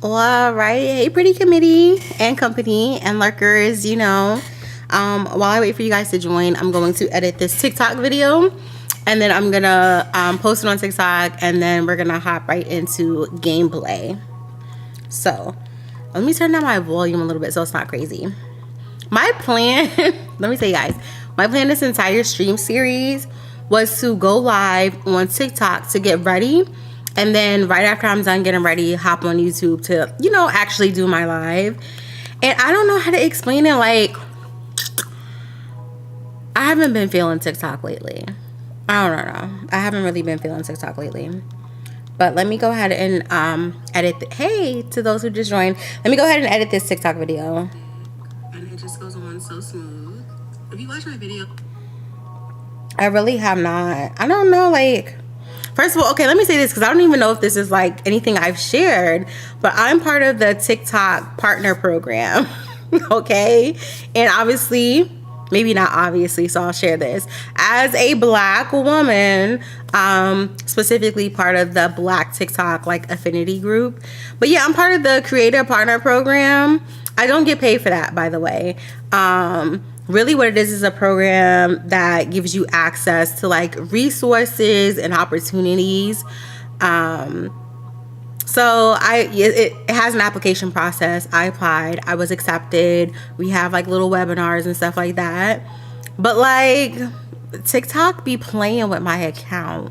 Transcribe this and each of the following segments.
All right. Hey, pretty committee and company and lurkers, while I wait for you guys to join, I'm going to edit this TikTok video and then I'm going to post it on TikTok and then we're going to hop right into gameplay. So let me turn down my volume a little bit so it's not crazy. My plan, let me tell you guys, my plan this entire stream series was to go live on TikTok to get ready. And then right after I'm done getting ready, hop on YouTube to, actually do my live. And I don't know how to explain it. Like, I haven't been feeling TikTok lately. I don't know. I haven't really been feeling TikTok lately. But let me go ahead and edit. Hey, to those who just joined, let me go ahead and edit this TikTok video. And it just goes on so smooth. If you watch my video, I really have not. I don't know, like... First of all, okay, let me say this because I don't even know if this is like anything I've shared, but I'm part of the TikTok partner program, okay? And obviously, maybe not obviously, so I'll share this. As a Black woman, specifically part of the Black TikTok like affinity group. But yeah, I'm part of the creator partner program. I don't get paid for that, by the way. Really what it is a program that gives you access to like resources and opportunities. So it has an application process. I applied, I was accepted. We have like little webinars and stuff like that. But like TikTok be playing with my account.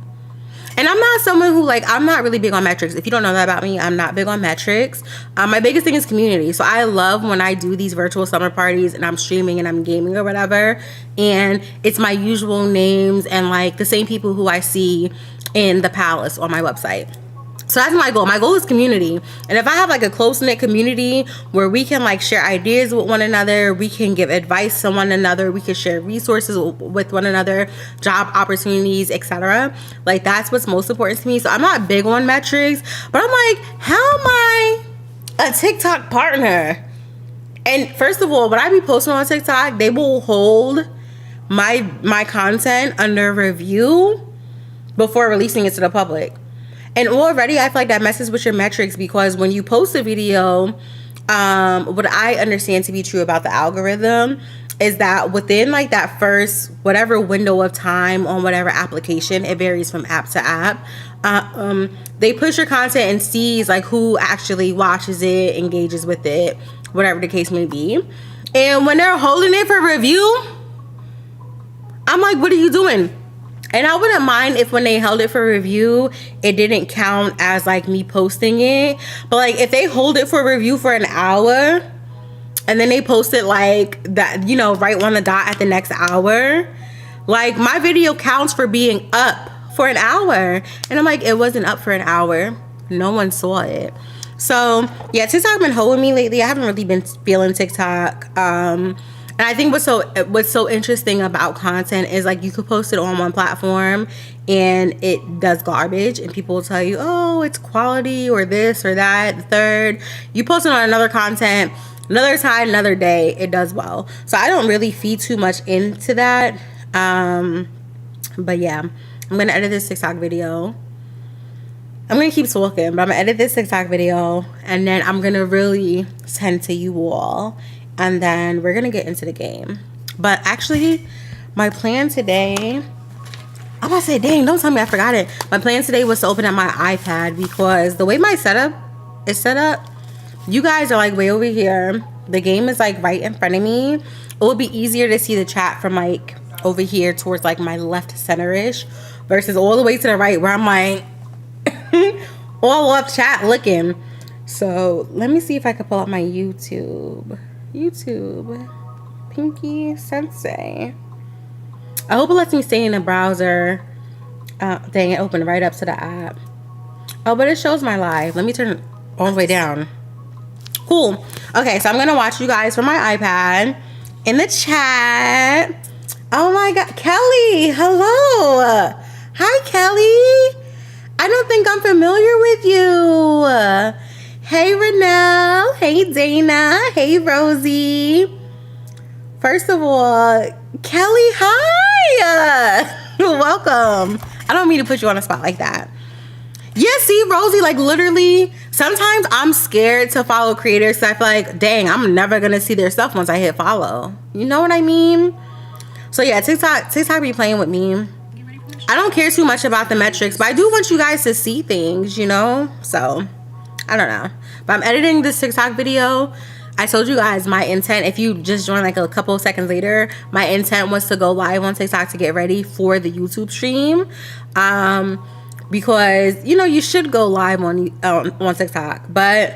And I'm not someone who I'm not really big on metrics. If you don't know that about me, I'm not big on metrics. My biggest thing is community. So I love when I do these virtual summer parties and I'm streaming and I'm gaming or whatever. And it's my usual names and like the same people who I see in the palace on my website. So that's my goal. My goal is community. And if I have like a close-knit community where we can like share ideas with one another, we can give advice to one another, we can share resources with one another, job opportunities, etc. Like that's what's most important to me. So I'm not big on metrics, but I'm like, how am I a TikTok partner? And first of all, when I be posting on TikTok, they will hold my content under review before releasing it to the public. And already I feel like that messes with your metrics because when you post a video, what I understand to be true about the algorithm is that within like that first whatever window of time on whatever application, it varies from app to app, they push your content and sees like who actually watches it, engages with it, whatever the case may be. And when they're holding it for review, I'm like, what are you doing? And I wouldn't mind if when they held it for review, it didn't count as like me posting it. But like if they hold it for review for an hour and then they post it like that, right on the dot at the next hour, like my video counts for being up for an hour. And I'm like, it wasn't up for an hour. No one saw it. So yeah, TikTok been holding me lately. I haven't really been feeling TikTok. And I think what's so interesting about content is like you could post it on one platform and it does garbage and people will tell you, oh, it's quality or this or that, the third. You post it on another content, another time, another day, it does well. So I don't really feed too much into that. But yeah, I'm going to edit this TikTok video. I'm going to keep talking, but I'm going to edit this TikTok video and then I'm going to really send to you all. And then we're going to get into the game. But actually, my plan today... I'm about to say, dang, don't tell me I forgot it. My plan today was to open up my iPad because the way my setup is set up, you guys are like way over here. The game is like right in front of me. It would be easier to see the chat from like over here towards like my left center-ish versus all the way to the right where I'm like all up chat looking. So let me see if I can pull up my YouTube, Pinky Sensei. I hope it lets me stay in the browser. Dang, it opened right up to the app. Oh, but it shows my live. Let me turn it all the way down. Cool. Okay, so I'm gonna watch you guys from my iPad in the chat. Oh my God, Kelly, hello. Hi, Kelly. I don't think I'm familiar with you. Hey, Renelle. Hey, Dana. Hey, Rosie. First of all, Kelly, hi. Welcome. I don't mean to put you on a spot like that. Yeah, see, Rosie, like literally Sometimes I'm scared to follow creators because I feel like, dang, I'm never gonna see their stuff once I hit follow. You know what I mean? So yeah, TikTok be playing with me. I don't care too much about the metrics, but I do want you guys to see things, you know? So, I don't know. But I'm editing this TikTok video. I told you guys my intent, if you just joined like a couple of seconds later, my intent was to go live on TikTok to get ready for the YouTube stream. Because, you know, you should go live on TikTok. But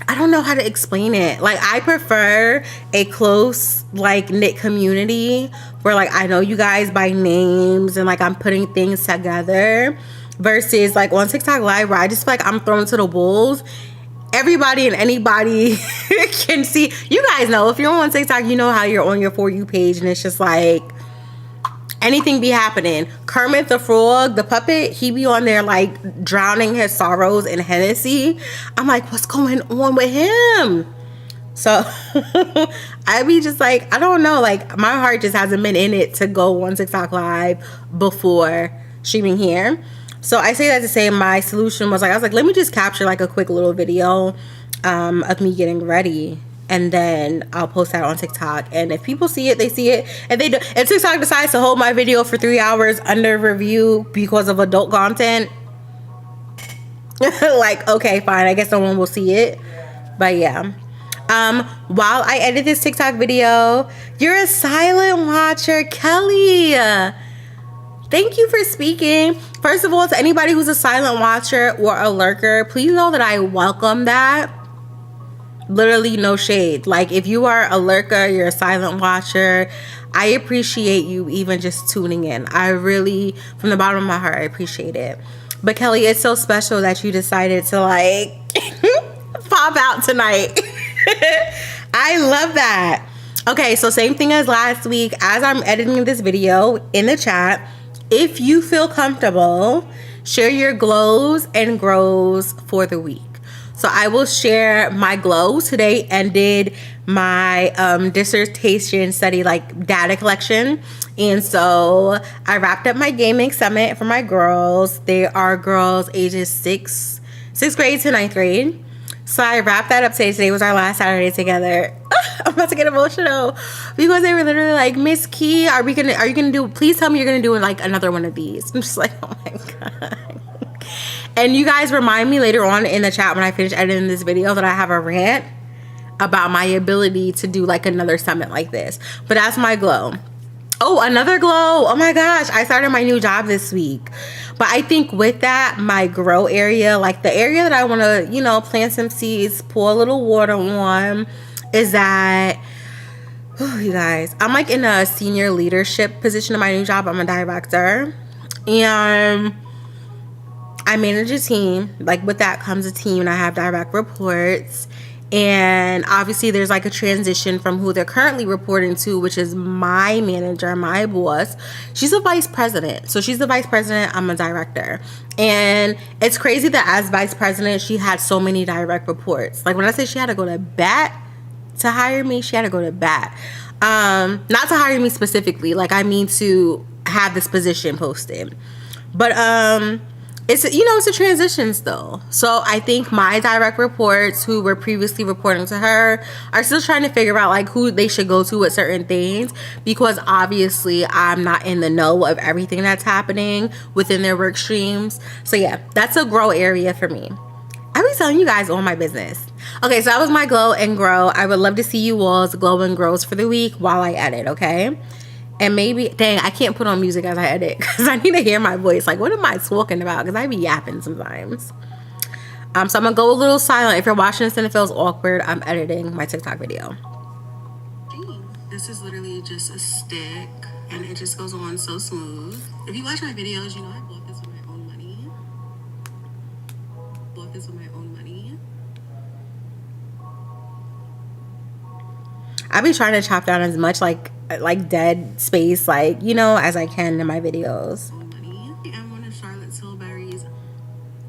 I don't know how to explain it. Like, I prefer a close, like, knit community where, like, I know you guys by names and, like, I'm putting things together versus, like, on TikTok Live where I just feel like I'm thrown to the wolves. Everybody and anybody can see. You guys know, if you're on TikTok, you know how you're on your For You page and it's just, like, anything be happening. Kermit the Frog, the puppet, he be on there like drowning his sorrows in Hennessy. I'm like, what's going on with him? So I be just like, I don't know. Like, my heart just hasn't been in it to go on TikTok Live before streaming here. So I say that to say my solution was like, I was like, let me just capture like a quick little video of me getting ready. And then I'll post that on TikTok. And if people see it, they see it. If TikTok decides to hold my video for 3 hours under review because of adult content, like, okay, fine. I guess no one will see it. But yeah. While I edit this TikTok video, you're a silent watcher, Kelly. Thank you for speaking. First of all, to anybody who's a silent watcher or a lurker, please know that I welcome that. Literally no shade. Like, if you are a lurker, you're a silent watcher, I appreciate you even just tuning in. I really, from the bottom of my heart, I appreciate it. But Kelly, it's so special that you decided to like pop out tonight. I love that. Okay, so same thing as last week. As I'm editing this video, in the chat, if you feel comfortable, share your glows and grows for the week. So I will share my glows. Today ended my dissertation study, like data collection. And so I wrapped up my gaming summit for my girls. They are girls ages 6th grade to 9th grade. So I wrapped that up today. Today was our last Saturday together. I'm about to get emotional because they were literally like, Miss Key, are you gonna do, please tell me you're gonna do like another one of these. I'm just like, oh my God. And you guys remind me later on in the chat when I finish editing this video that I have a rant about my ability to do like another summit like this. But that's my glow. Oh, another glow. Oh my gosh. I started my new job this week. But I think with that, my grow area, like the area that I want to, you know, plant some seeds, pour a little water on, is that, oh, you guys, I'm like in a senior leadership position in my new job. I'm a director. And I manage a team. Like, with that comes a team, and I have direct reports. And obviously there's like a transition from who they're currently reporting to, which is my manager, my boss. She's a vice president. So she's the vice president, I'm a director. And it's crazy that as vice president, she had so many direct reports. Like, when I say she had to go to bat to hire me, she had to go to bat. Not to hire me specifically, like, I mean to have this position posted. But it's, you know, it's a transition still. So I think my direct reports who were previously reporting to her are still trying to figure out like who they should go to with certain things, because obviously I'm not in the know of everything that's happening within their work streams. So yeah, that's a grow area for me. I be telling you guys all my business. Okay, so that was my glow and grow. I would love to see you all's glow and grows for the week while I edit, okay? And maybe, dang, I can't put on music as I edit because I need to hear my voice. Like, what am I talking about? Because I be yapping sometimes. So I'm going to go a little silent. If you're watching this and it feels awkward, I'm editing my TikTok video. This is literally just a stick, and it just goes on so smooth. If you watch my videos, you know I bought this with my own money. I be trying to chop down as much like dead space, like, you know, as I can in my videos. I am one of Charlotte's Tilbury's.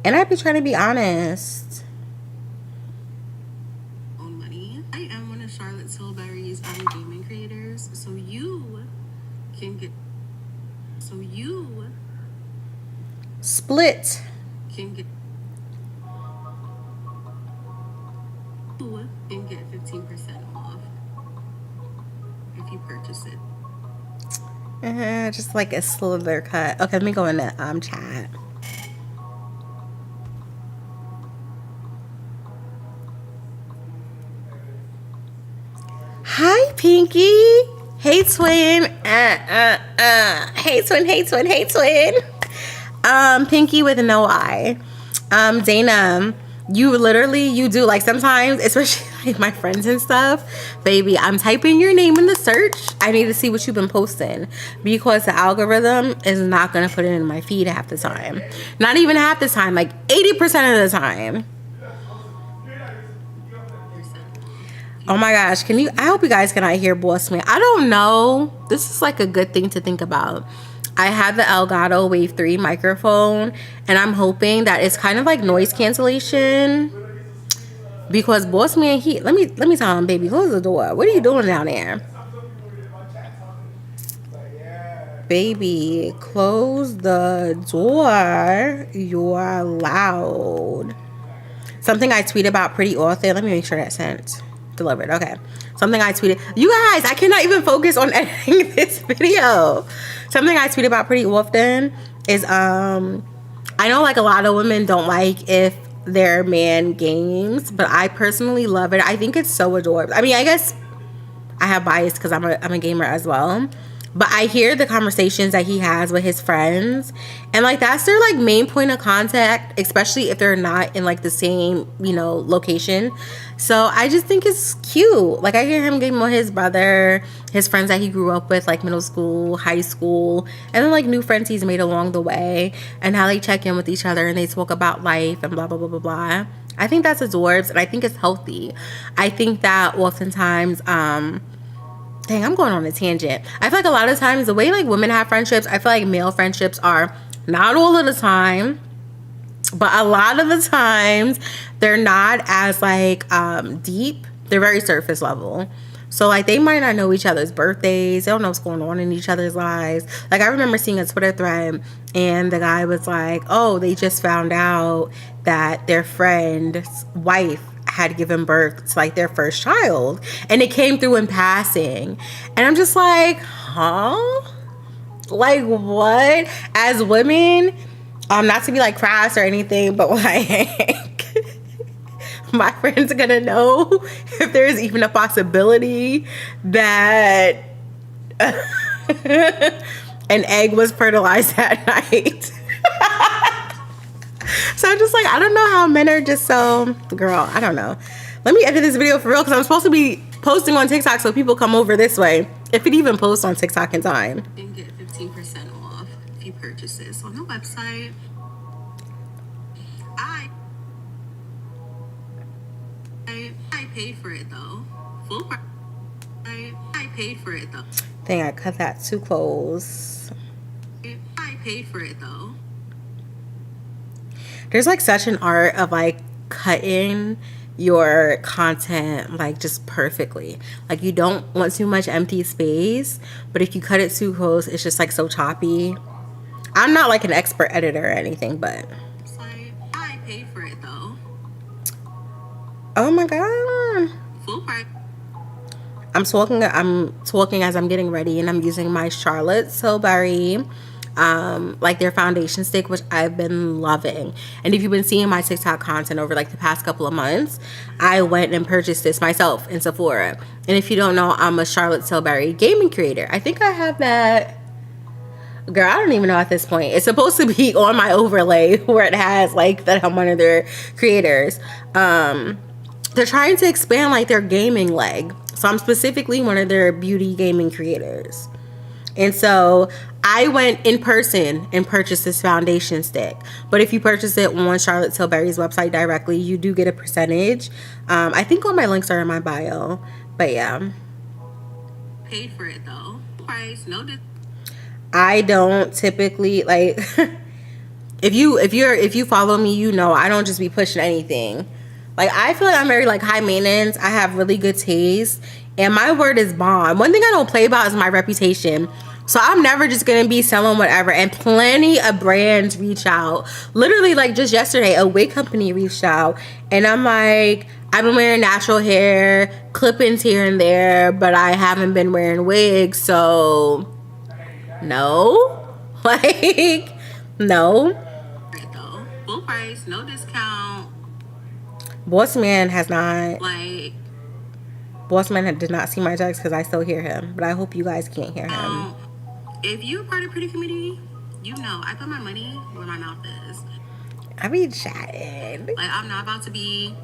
And I be trying to be honest. Own money. I am one of Charlotte's Tilbury's gaming creators, so you can get. So you split. Can get. And get 15% off if you purchase it. Just like a slither cut. Okay, let me go in the chat. Hi, Pinky. Hey, twin. Hey, twin. Hey, twin. Hey, twin. Pinky with no I. Dana, you do, like, sometimes, especially like my friends and stuff, baby, I'm typing your name in the search. I need to see what you've been posting, because the algorithm is not going to put it in my feed half the time. Not even half the time, like 80% of the time. Oh my gosh, I hope you guys cannot hear Boss Man. I don't know. This is like a good thing to think about. I have the Elgato Wave 3 microphone, and I'm hoping that it's kind of like noise cancellation, because Boss Man, let me tell him, baby, close the door. What are you doing down there? Baby, close the door. You're loud. Something I tweet about pretty often. Let me make sure that's sent. Delivered. Okay. Something I tweeted. You guys, I cannot even focus on editing this video. Something I tweet about pretty often is I know like a lot of women don't like if their man games, but I personally love it. I think it's so adorable. I mean, I guess I have bias because I'm a gamer as well. But I hear the conversations that he has with his friends, and like that's their like main point of contact, especially if they're not in like the same, location. So I just think it's cute. Like I hear him gaming with his brother, his friends that he grew up with, like middle school, high school, and then like new friends he's made along the way, and how they check in with each other and they talk about life and blah blah blah blah blah. I think that's adorbs, and I think it's healthy. I think that oftentimes dang, I'm going on a tangent. I feel like a lot of times the way like women have friendships, I feel like male friendships are not all of the time, but a lot of the times they're not as like deep. They're very surface level. So like they might not know each other's birthdays. They don't know what's going on in each other's lives. Like I remember seeing a Twitter thread and the guy was like, oh, they just found out that their friend's wife had given birth to like their first child, and it came through in passing, and I'm just like, huh? Like what? As women, not to be like crass or anything, but like my friends are gonna know if there's even a possibility that an egg was fertilized that night. So I'm just like, I don't know how men are just so, girl, I don't know. Let me edit this video for real, because I'm supposed to be posting on TikTok so people come over this way, if it even posts on TikTok in time. And get 15% off if you purchase this on the website. I paid for it though. Full price. I paid for it though. Dang, I cut that too close. I paid for it though. There's like such an art of like cutting your content like just perfectly. Like you don't want too much empty space, but if you cut it too close, it's just like so choppy. I'm not like an expert editor or anything, but I paid for it though. Oh my god. Full price. I'm talking as I'm getting ready, and I'm using my Charlotte Tilbury like their foundation stick, which I've been loving. And if you've been seeing my TikTok content over like the past couple of months, I went and purchased this myself in Sephora. And if you don't know, I'm a Charlotte Tilbury gaming creator. I think I have that, girl, I don't even know at this point. It's supposed to be on my overlay where it has like that I'm one of their creators. They're trying to expand like their gaming leg, so I'm specifically one of their beauty gaming creators. And so I went in person and purchased this foundation stick. But if you purchase it on Charlotte Tilbury's website directly, you do get a percentage. I think all my links are in my bio. But yeah. Paid for it though. Price, no. I don't typically like if you follow me, you know I don't just be pushing anything. Like I feel like I'm very like high maintenance. I have really good taste. And my word is bond. One thing I don't play about is my reputation. So I'm never just gonna be selling whatever. And plenty of brands reach out. Literally, like just yesterday, a wig company reached out, and I'm like, I've been wearing natural hair, clip-ins here and there, but I haven't been wearing wigs, so no, like no. Full price, no discount. Boss man has not. Like, Boss man did not see my text because I still hear him, but I hope you guys can't hear him. If you're a part of Pretty Committee, you know I put my money where my mouth is. I be chatting. Like, I'm not about to be.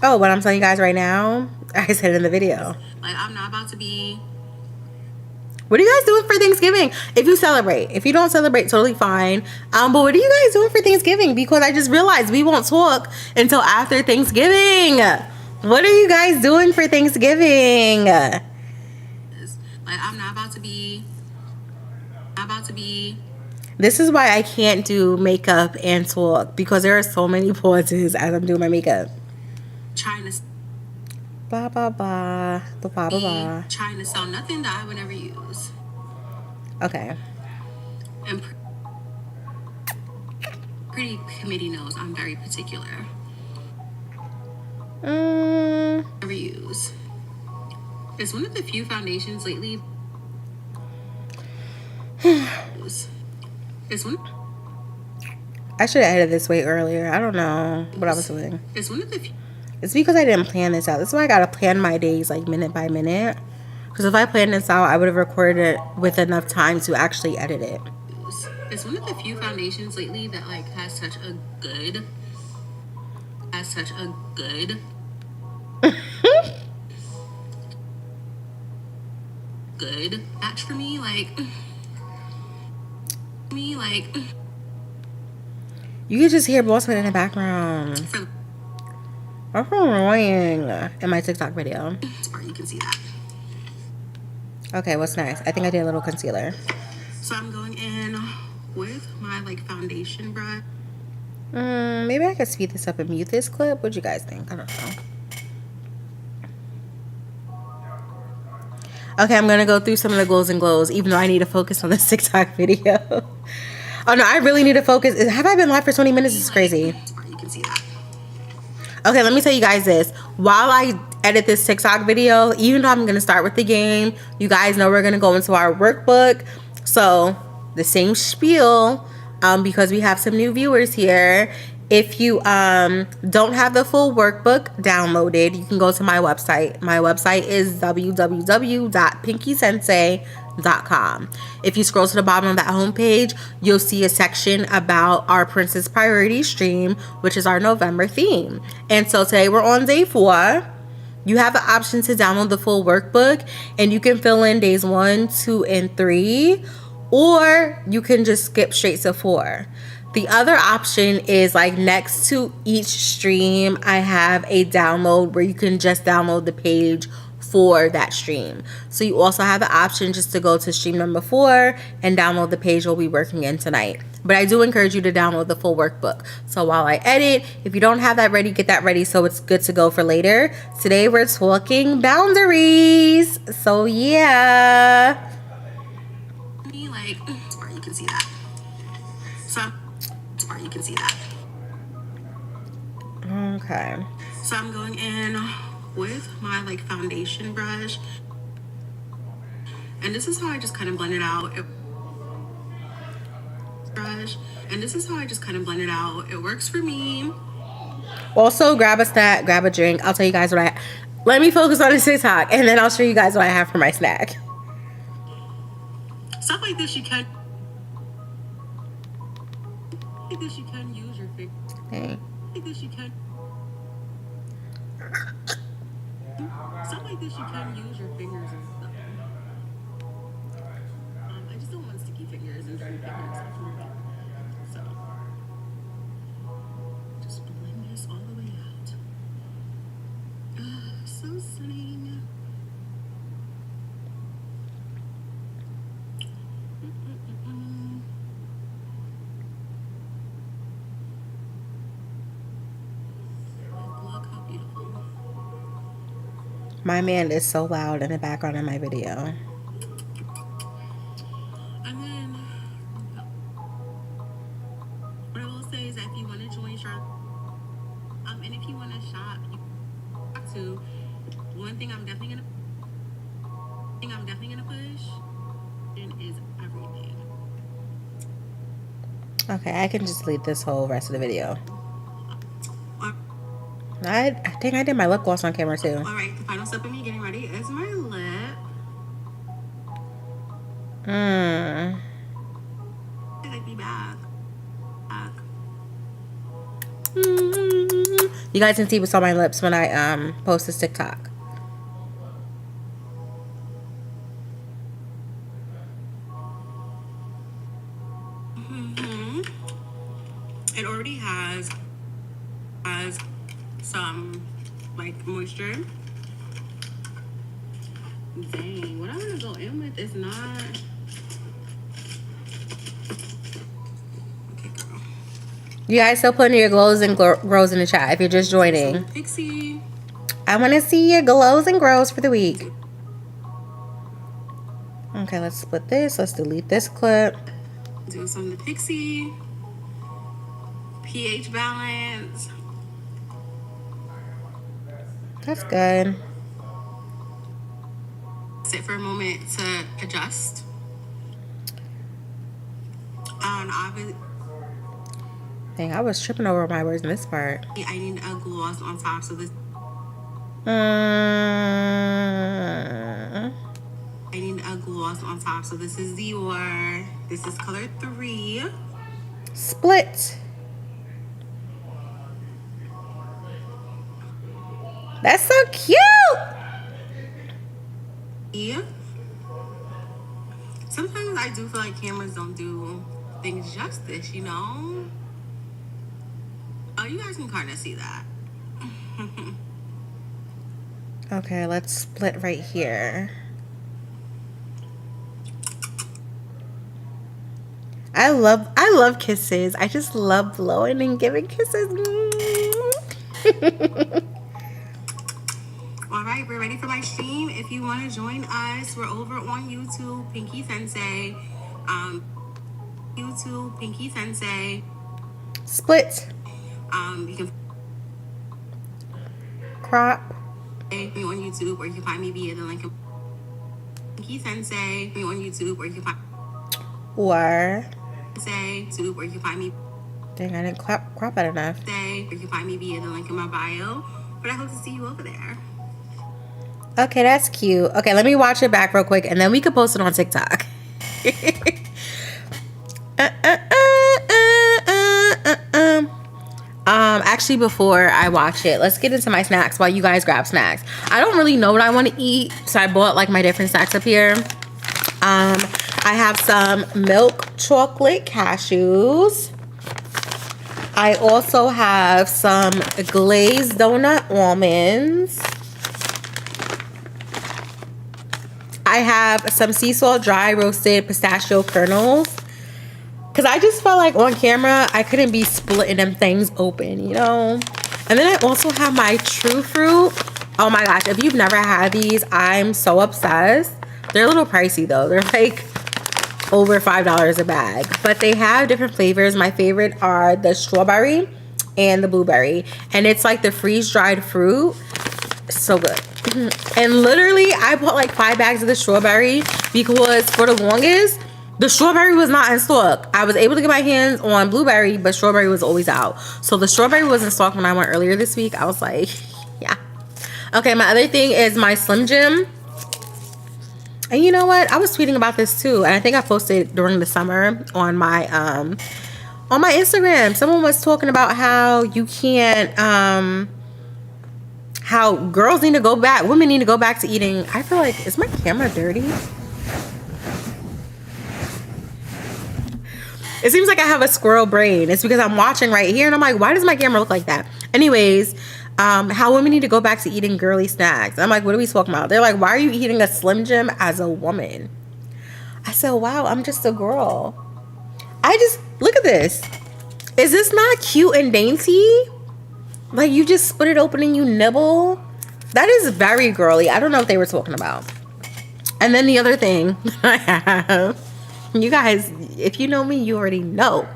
Oh, what I'm telling you guys right now, I said in the video. Like, I'm not about to be. What are you guys doing for Thanksgiving? If you celebrate. If you don't celebrate, totally fine. But what are you guys doing for Thanksgiving? Because I just realized we won't talk until after Thanksgiving. What are you guys doing for Thanksgiving? Like, I'm not about to be. This is why I can't do makeup and talk, because there are so many pauses as I'm doing my makeup. Trying to blah blah blah blah blah blah. Trying to sell nothing that I would never use. Okay. And Pretty Committee knows I'm very particular. Never use. It's one of the few foundations lately. It's one. I should have edited this way earlier. I don't know what I was doing. It's one of the few. It's because I didn't plan this out. This is why I gotta plan my days like minute by minute. Because if I planned this out, I would have recorded it with enough time to actually edit it. It's one of the few foundations lately that like has such a good good match for me. You can just hear Bossman in the background. That's annoying in my TikTok video. You can see that. Okay, what's next? I think I did a little concealer. So I'm going in with my like foundation brush. Maybe I could speed this up and mute this clip. What do you guys think? I don't know. Okay, I'm gonna go through some of the glows and glows, even though I need to focus on this TikTok video. Oh no, I really need to focus. Have I been live for 20 minutes? It's crazy. You can see that. Okay, let me tell you guys this. While I edit this TikTok video, even though I'm going to start with the game, you guys know we're going to go into our workbook. So, the same spiel, because we have some new viewers here. If you don't have the full workbook downloaded, you can go to my website. My website is www.pinkysensei.com. If you scroll to the bottom of that homepage, you'll see a section about our Princess Priority stream, which is our November theme. And so today we're on day 4. You have the option to download the full workbook, and you can fill in days 1, 2, and 3, or you can just skip straight to 4. The other option is like next to each stream, I have a download where you can just download the page for that stream. So you also have the option just to go to stream number 4 and download the page we'll be working in tonight. But I do encourage you to download the full workbook. So while I edit, if you don't have that ready, get that ready so it's good to go for later. Today we're talking boundaries. So yeah. Like, you can see that. You can see that. Okay. So I'm going in with my like foundation brush, and this is how I just kind of blend it out. It works for me. Also, grab a snack, grab a drink. I'll tell you guys what let me focus on the TikTok, and then I'll show you guys what I have for my snack. Stuff like this you can. Like this you can use your finger. Hey. Like this you can. Stuff like this you can use your fingers and stuff. I just don't want sticky fingers and dirty fingers and stuff. So just blend this all the way out. So stunning. My man is so loud in the background of my video. if you want to shop, you have to. One thing I'm definitely gonna push is everything. Okay, I can just delete this whole rest of the video. I think I did my lip gloss on camera too. Alright, the final step of me getting ready is my lip. Take me back. You guys can see what's on my lips when I post this TikTok. It already has some like moisture. Dang, what I'm gonna go in with is not. Okay, girl. You guys still putting your glows and grows in the chat if you're just joining. Pixie. I want to see your glows and grows for the week. Okay, let's split this. Let's delete this clip. Do some of the Pixie. pH balance. That's good. Sit for a moment to adjust. Dang, I was tripping over my words in this part. I need a gloss on top, so this. I need a gloss on top, so this is Dior. This is color 3. Split. That's so cute. Yeah. Sometimes I do feel like cameras don't do things justice, you know? Oh, you guys can kind of see that. Okay, let's split right here. I love kisses. I just love blowing and giving kisses. All right, we're ready for my stream. If you want to join us, we're over on YouTube, Pinky Sensei. YouTube, Pinky Sensei. Split. You can crop me on YouTube, or you can find me via the link in Pinky Sensei. Me on YouTube, or you can find YouTube, or you can find me. Dang, I didn't crop it enough. Or you can find me via the link in my bio. But I hope to see you over there. Okay, that's cute. Okay, let me watch it back real quick, and then we can post it on TikTok. Actually, before I watch it, let's get into my snacks while you guys grab snacks. I don't really know what I want to eat, so I bought like my different snacks up here. I have some milk chocolate cashews. I also have some glazed donut almonds. I have some sea salt dry roasted pistachio kernels. Because I just felt like on camera, I couldn't be splitting them things open, you know? And then I also have my True Fruit. Oh my gosh, if you've never had these, I'm so obsessed. They're a little pricey though. They're like over $5 a bag. But they have different flavors. My favorite are the strawberry and the blueberry. And it's like the freeze-dried fruit. So good. And literally, I bought like 5 bags of the strawberry because for the longest, the strawberry was not in stock. I was able to get my hands on blueberry, but strawberry was always out. So the strawberry was in stock when I went earlier this week. I was like, yeah. Okay, my other thing is my Slim Jim. And you know what? I was tweeting about this too. And I think I posted during the summer on my Instagram. Someone was talking about how you can't, how girls need to go back, women need to go back to eating. I feel like, is my camera dirty? It seems like I have a squirrel brain. It's because I'm watching right here and I'm like, why does my camera look like that? Anyways, how women need to go back to eating girly snacks. I'm like, what are we talking about? They're like, why are you eating a Slim Jim as a woman? I said, wow, I'm just a girl. Look at this. Is this not cute and dainty? Like you just split it open and you nibble? That is very girly. I don't know what they were talking about. And then the other thing I have, you guys, if you know me, you already know.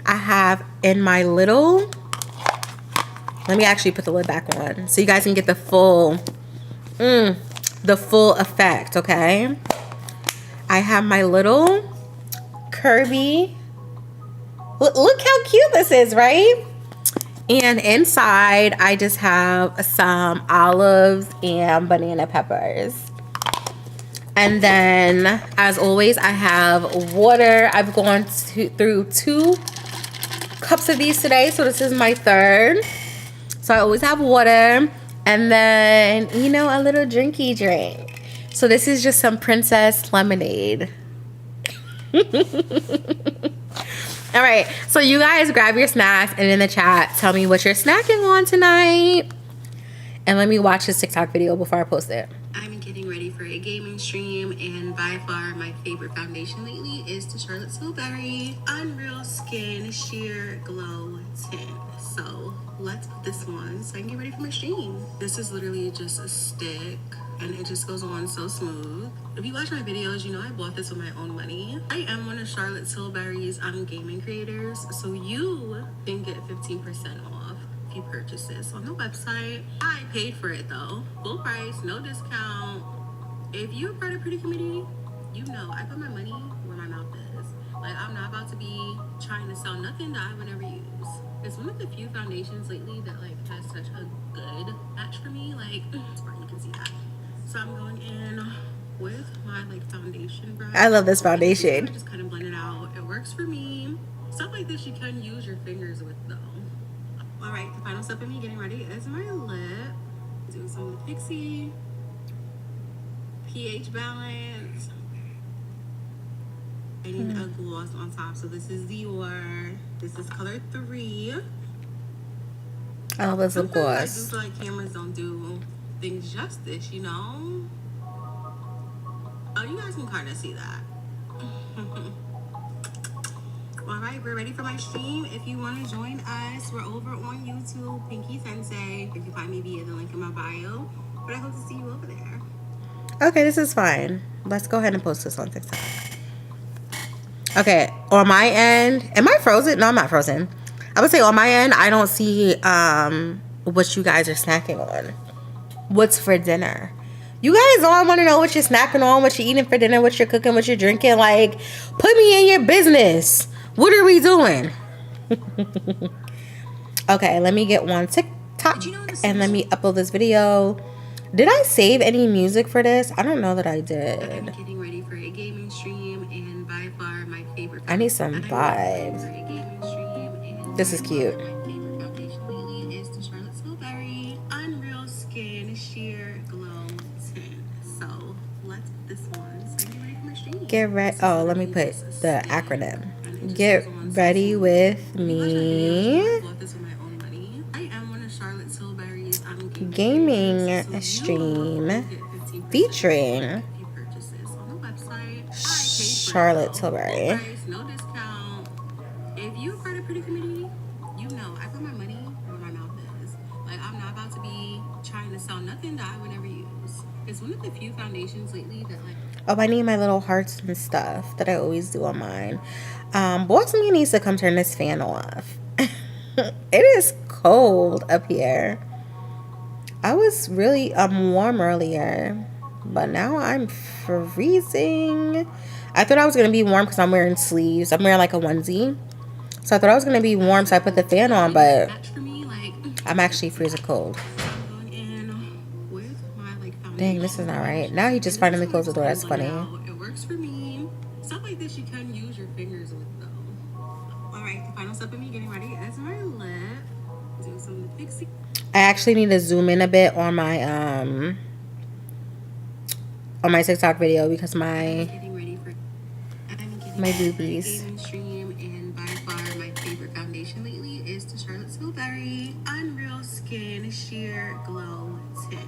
I have in my little Let me actually put the lid back on so you guys can get the full effect, okay? I have my little Kirby. Look how cute this is, right? And inside, I just have some olives and banana peppers. And then, as always, I have water. I've gone through 2 cups of these today, so this is my 3rd. So I always have water. And then, you know, a little drinky drink. So this is just some princess lemonade. All right, so you guys grab your snacks and in the chat, tell me what you're snacking on tonight. And let me watch this TikTok video before I post it. I'm getting ready for a gaming stream, and by far my favorite foundation lately is the Charlotte Tilbury Unreal Skin Sheer Glow Tint. So let's put this on so I can get ready for my stream. This is literally just a stick, and it just goes on so smooth. If you watch my videos, you know I bought this with my own money. I am one of Charlotte Tilbury's gaming creators, so you can get 15% off if you purchase this on the website. I paid for it though, full price, no discount. If you're part of Pretty Committee, you know I put my money where my mouth is. Like, I'm not about to be trying to sell nothing that I would never use. It's one of the few foundations lately that like has such a good match for me. Like, you can see that. So I'm going in with my like foundation brush. I love this foundation. Just kind of blend it out. It works for me. Stuff like this you can use your fingers with though. All right, the final step of me getting ready is my lip. Doing some of the Pixie pH balance. I need a gloss on top. So this is Dior. This is color 3. I love this lip gloss. I just feel like cameras don't do things justice, you know? Oh, you guys can kind of see that. All right, we're ready for my stream. If you want to join us, we're over on YouTube, Pinky Sensei. You can find me via the link in my bio. But I hope to see you over there. Okay, this is fine. Let's go ahead and post this on TikTok. Okay, on my end, am I frozen? No, I'm not frozen. I would say on my end, I don't see what you guys are snacking on. What's for dinner? You guys all want to know what you're snacking on, what you're eating for dinner, what you're cooking, what you're drinking. Like, put me in your business. What are we doing? Okay, let me get one TikTok and let me upload this video. Did I save any music for this? I don't know that I did. I'm getting ready for a gaming stream, and by far my favorite. I need some vibes. This is cute. My favorite foundation lately is the Charlotte Tilbury Unreal Skin Sheer Glow Tint. So let's put this on so I can get ready for my stream. Get ready. Oh, let me put the acronym. Get ready with me. Gaming stream featuring Charlotte Tilbury. No discount. If you're part of Pretty Committee, you know I put my money where my mouth is. Like, I'm not about to be trying to sell nothing that I would never use. It's one of the few foundations lately that like. Oh, I need my little hearts and stuff that I always do on mine. Boss me needs to come turn this fan off. It is cold up here. I was really warm earlier, but now I'm freezing. I thought I was going to be warm because I'm wearing sleeves. I'm wearing like a onesie. So I thought I was going to be warm, so I put the fan on, but I'm actually freezing cold. Dang, this is not right. Now he just finally closed the door. That's funny. It works for me. Stuff like this you can use your fingers with though. All right, the final step of me getting ready is my lip. Do some Pixie. I actually need to zoom in a bit on my TikTok video because my boobies. And by far my favorite foundation lately is the Charlotte Tilbury Unreal Skin Sheer Glow Tint.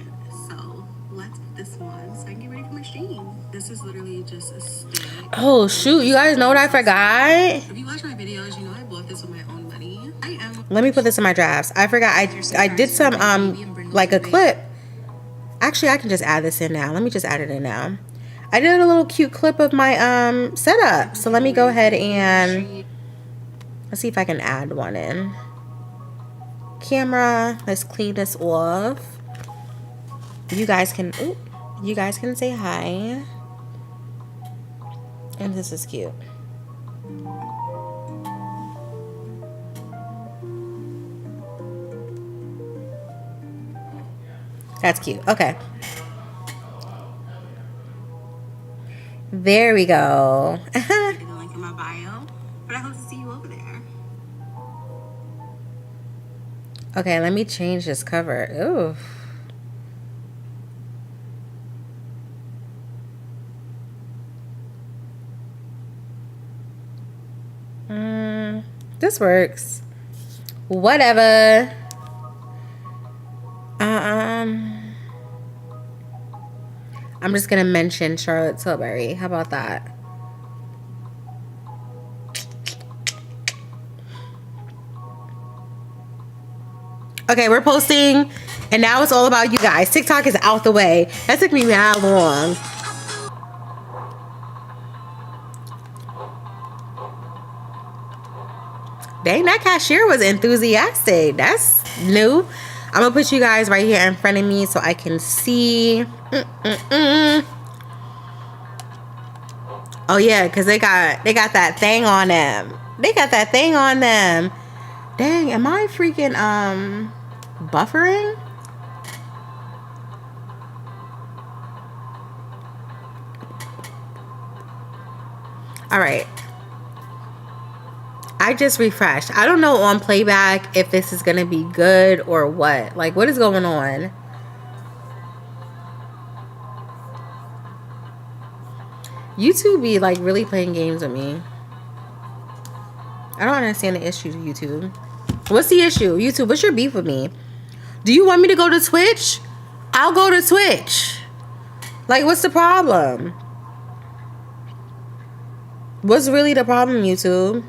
So let's put this on so I can get ready for my stream. This is literally just a stick. Oh shoot! You guys know what I forgot? If you watch my videos, you know I bought this with my own money. Let me put this in my drafts. I forgot. I did some like a clip. Actually, I can just add this in now. Let me just add it in now. I did a little cute clip of my setup. So let me go ahead and let's see if I can add one in. camera. Let's clean this off. You guys can say hi. And this is cute. That's cute. Okay. There we go. The link in my bio, but I hope to see you over there. Okay, let me change this cover. Ooh. This works. Whatever. I'm just gonna mention Charlotte Tilbury. How about that? Okay, we're posting, and now it's all about you guys. TikTok is out the way. That took me that long. Dang, that cashier was enthusiastic. That's new. I'm gonna put you guys right here in front of me so I can see. Oh yeah, because they got that thing on them. They got that thing on them. Dang, am I freaking buffering? All right. I just refreshed. I don't know on playback if this is gonna be good or what. Like, what is going on? YouTube be like really playing games with me. I don't understand the issue, YouTube. What's the issue? YouTube, what's your beef with me? Do you want me to go to Twitch? I'll go to Twitch. Like, what's the problem? What's really the problem, YouTube?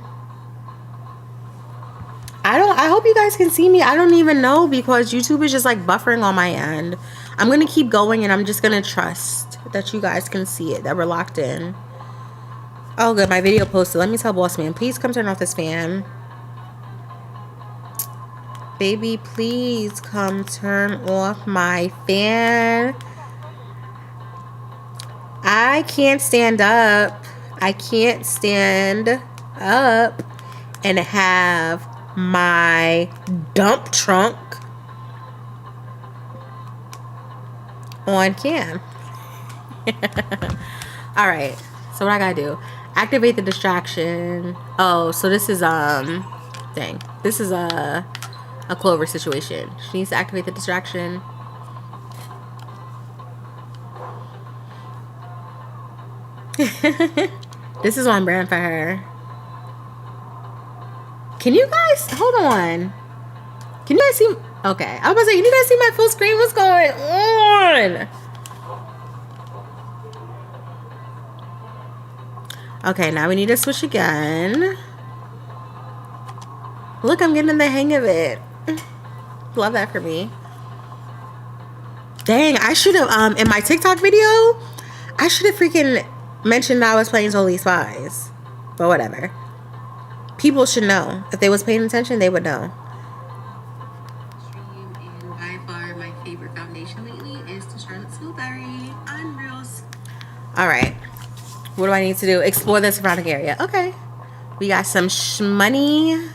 I hope you guys can see me. I don't even know because YouTube is just like buffering on my end. I'm going to keep going and I'm just going to trust that you guys can see it, that we're locked in. Oh, good. My video posted. Let me tell boss man, please come turn off this fan. Baby, please come turn off my fan. I can't stand up. I can't stand up and have my dump trunk on cam. All right, so what I gotta do, activate the distraction. Oh, so this is dang, this is a Clover situation. She needs to activate the distraction. This is on brand for her. Can you guys hold on? Can you guys see? Okay, I was like, can you guys see my full screen? What's going on? Okay, now we need to switch again. Look, I'm getting the hang of it. Love that for me. Dang, I should have in my TikTok video, I should have freaking mentioned that I was playing Holy Spies. But whatever. People should know. If they was paying attention, they would know. And by far my favorite foundation lately is the Charlotte Tilbury Unreals. Alright. What do I need to do? Explore the surrounding area. Okay. We got some money.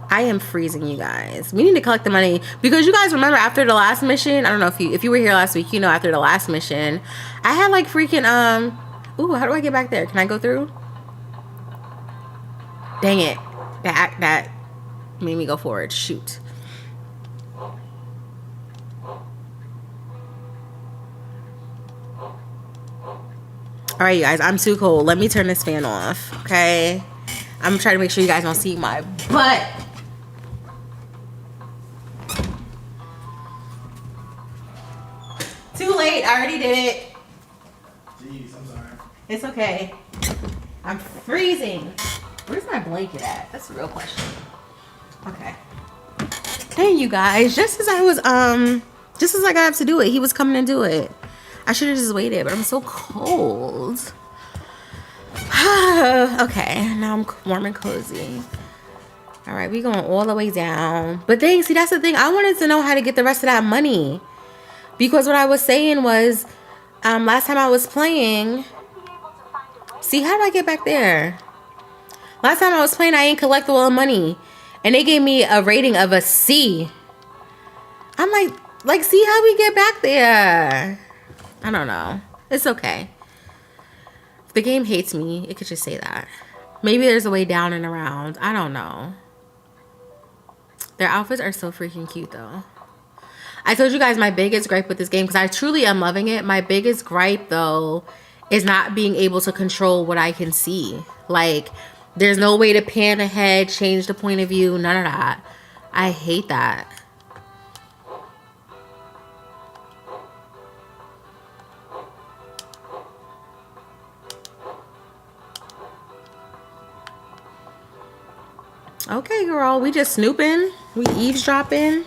I am freezing, you guys. We need to collect the money because you guys remember after the last mission, I don't know if you were here last week, you know, after the last mission, I had like freaking ooh, how do I get back there? Can I go through? Dang it. That made me go forward. Shoot. Alright, you guys, I'm too cold. Let me turn this fan off. Okay. I'm trying to make sure you guys don't see my butt. Too late. I already did it. Jeez, I'm sorry. It's okay. I'm freezing. Where's my blanket at? That's the real question. Okay. Hey, you guys. Just as I got to do it, he was coming to do it. I should have just waited, but I'm so cold. Okay, now I'm warm and cozy. All right, we going all the way down. But dang, see, that's the thing. I wanted to know how to get the rest of that money. Because what I was saying was, last time I was playing... See, how do I get back there? Last time I was playing, I ain't collect all the money. And they gave me a rating of a C. I'm like, see how we get back there? I don't know. It's okay. If the game hates me, it could just say that. Maybe there's a way down and around. I don't know. Their outfits are so freaking cute, though. I told you guys my biggest gripe with this game, because I truly am loving it. My biggest gripe, though, is not being able to control what I can see. Like, there's no way to pan ahead, change the point of view, none of that. I hate that. Okay, girl, we just snooping. We eavesdropping.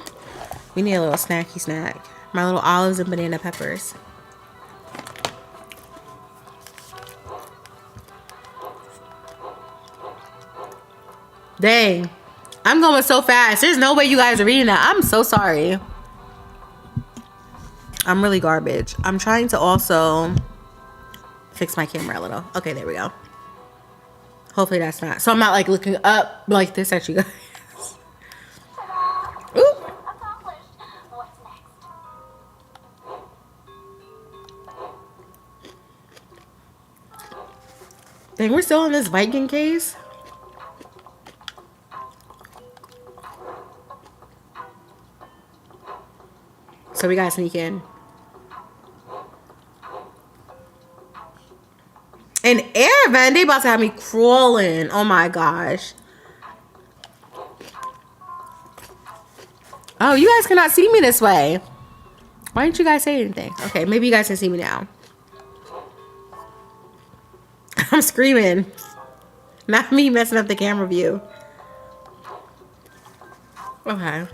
We need a little snacky snack. My little olives and banana peppers. Dang. I'm going so fast. There's no way you guys are reading that. I'm so sorry. I'm really garbage. I'm trying to also fix my camera a little. Okay, there we go. Hopefully that's not. So I'm not like looking up like this at you guys. Ooh. Dang, we're still in this Viking case. So we gotta sneak in. An air vent, they about to have me crawling. Oh my gosh. Oh, you guys cannot see me this way. Why didn't you guys say anything? Okay, maybe you guys can see me now. I'm screaming. Not me messing up the camera view. Okay.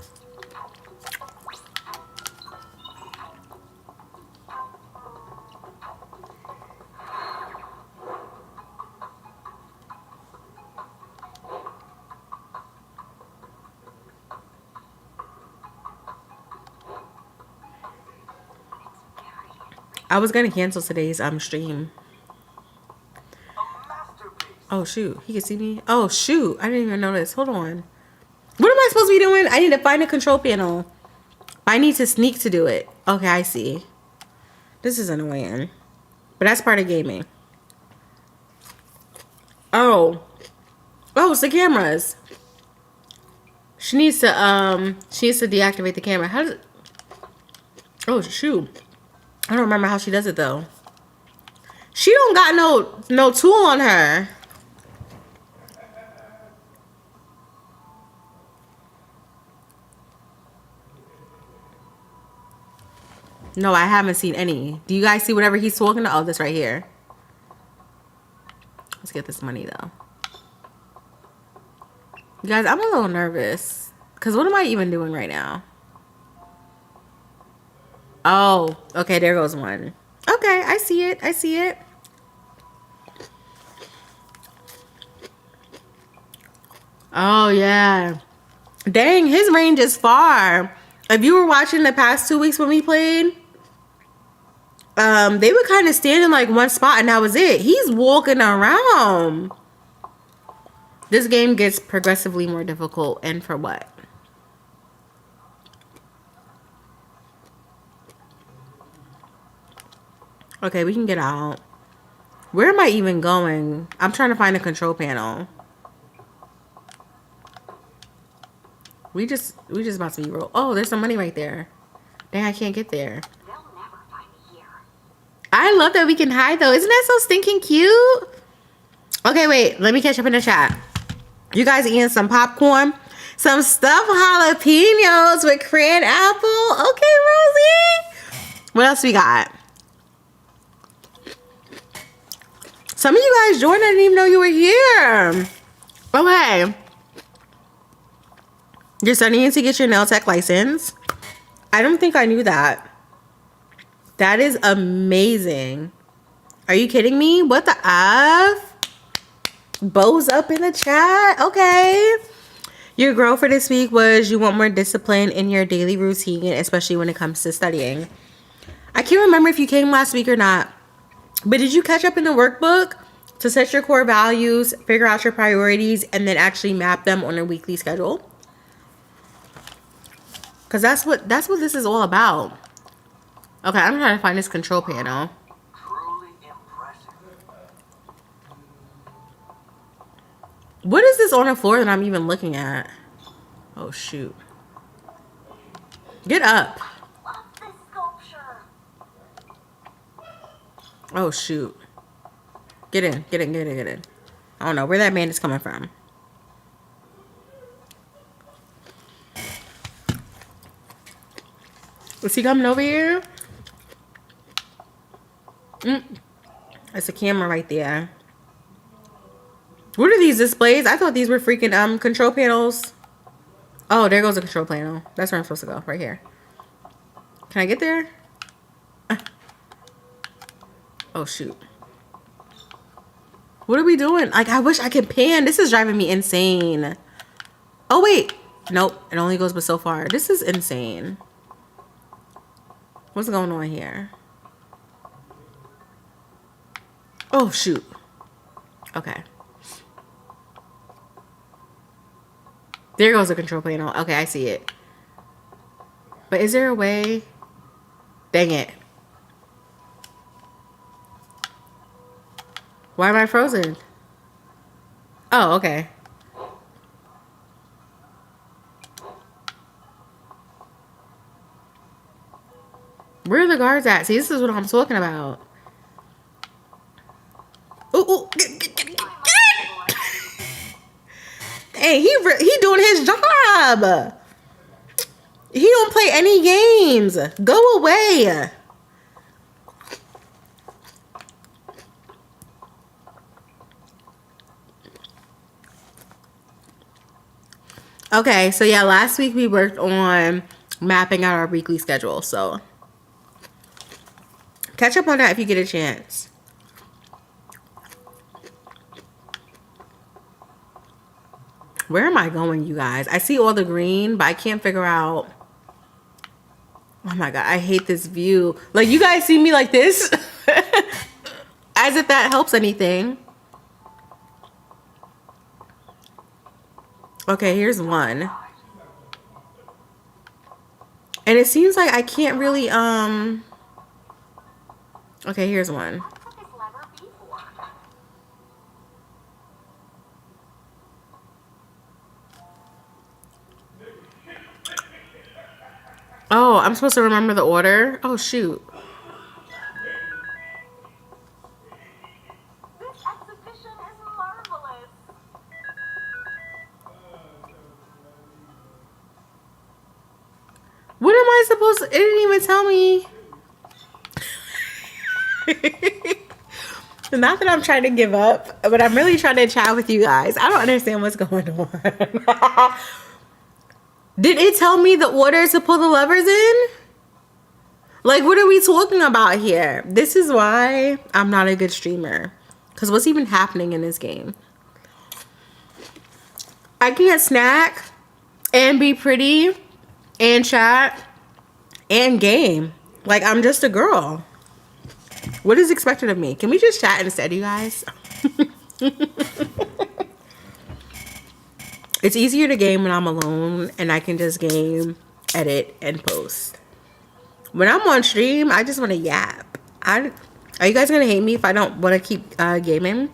I was gonna cancel today's stream. Oh shoot, he can see me. Oh shoot, I didn't even notice. Hold on. What am I supposed to be doing? I need to find a control panel. I need to sneak to do it. Okay, I see. This is annoying, but that's part of gaming. Oh, it's the cameras. She needs to deactivate the camera. How does it? Oh shoot. I don't remember how she does it though. She don't got no tool on her. No, I haven't seen any. Do you guys see whatever he's talking to? Oh, this right here. Let's get this money though. You guys, I'm a little nervous. Because what am I even doing right now? Oh, okay, there goes one. Okay, I see it. I see it. Oh, yeah. Dang, his range is far. If you were watching the past 2 weeks when we played, they were kind of standing like one spot and that was it. He's walking around. This game gets progressively more difficult, and for what? Okay, we can get out. Where am I even going? I'm trying to find a control panel. We just about to be rolled. Oh, there's some money right there. Dang, I can't get there. They'll never find me here. I love that we can hide though. Isn't that so stinking cute? Okay, wait. Let me catch up in the chat. You guys eating some popcorn? Some stuffed jalapenos with cran apple? Okay, Rosie. What else we got? Some of you guys joined. I didn't even know you were here. Okay. You're studying to get your nail tech license. I don't think I knew that. That is amazing. Are you kidding me? What the F? Bows up in the chat. Okay. Your growth for this week was you want more discipline in your daily routine, especially when it comes to studying. I can't remember if you came last week or not, but did you catch up in the workbook to set your core values, figure out your priorities, and then actually map them on a weekly schedule? Because that's what this is all about. Okay, I'm trying to find this control panel. Truly impressive. What is this on the floor that I'm even looking at? Oh, shoot. Get up. Love this sculpture. Oh, shoot. Get in. Get in. Get in. Get in. I don't know where that man is coming from. Is he coming over here? It's a camera right there. What are these displays? I thought these were freaking control panels. Oh, there goes the control panel. That's where I'm supposed to go. Right here. Can I get there? Oh, shoot. What are we doing? Like, I wish I could pan. This is driving me insane. Oh, wait. Nope. It only goes but so far. This is insane. What's going on here? Oh, shoot. Okay. There goes the control panel. Okay, I see it. But is there a way? Dang it. Why am I frozen? Oh, okay. Where are the guards at? See, this is what I'm talking about. Ooh. Hey, he doing his job. He don't play any games. Go away. Okay, so yeah, last week we worked on mapping out our weekly schedule. So catch up on that if you get a chance. Where am I going, you guys? I see all the green, but I can't figure out. Oh my God, I hate this view. Like, you guys see me like this? As if that helps anything. Okay, here's one. And it seems like I can't really, okay, here's one. What could this lever be for? Oh, I'm supposed to remember the order? Oh, shoot. This exhibition is marvelous. What am I supposed to, it didn't even tell me. Not that I'm trying to give up, but I'm really trying to chat with you guys. I don't understand what's going on. Did it tell me the order to pull the levers in? Like, what are we talking about here? This is why I'm not a good streamer. Because what's even happening in this game? I can't snack and be pretty and chat and game. Like, I'm just a girl. What is expected of me? Can we just chat instead, you guys? It's easier to game when I'm alone and I can just game, edit, and post. When I'm on stream, I just want to yap. Are you guys going to hate me if I don't want to keep gaming?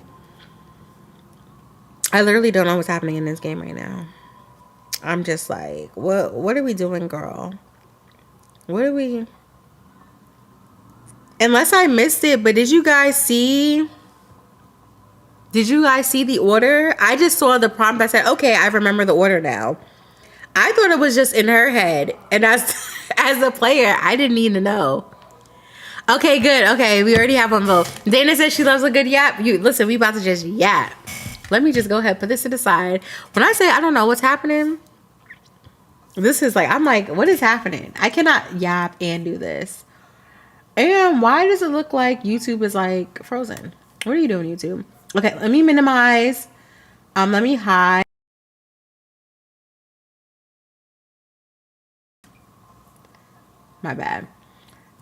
I literally don't know what's happening in this game right now. I'm just like, what are we doing, girl? What are we... Unless I missed it, but did you guys see... Did you guys see the order? I just saw the prompt. I said, okay, I remember the order now. I thought it was just in her head. And as a player, I didn't need to know. Okay, good. Okay, we already have one vote. Dana says she loves a good yap. Listen, we about to just yap. Let me just go ahead, put this to the side. When I say I don't know what's happening, this is like, I'm like, what is happening? I cannot yap and do this. And why does it look like YouTube is like frozen? What are you doing, YouTube? Okay, let me minimize. Let me hide. My bad.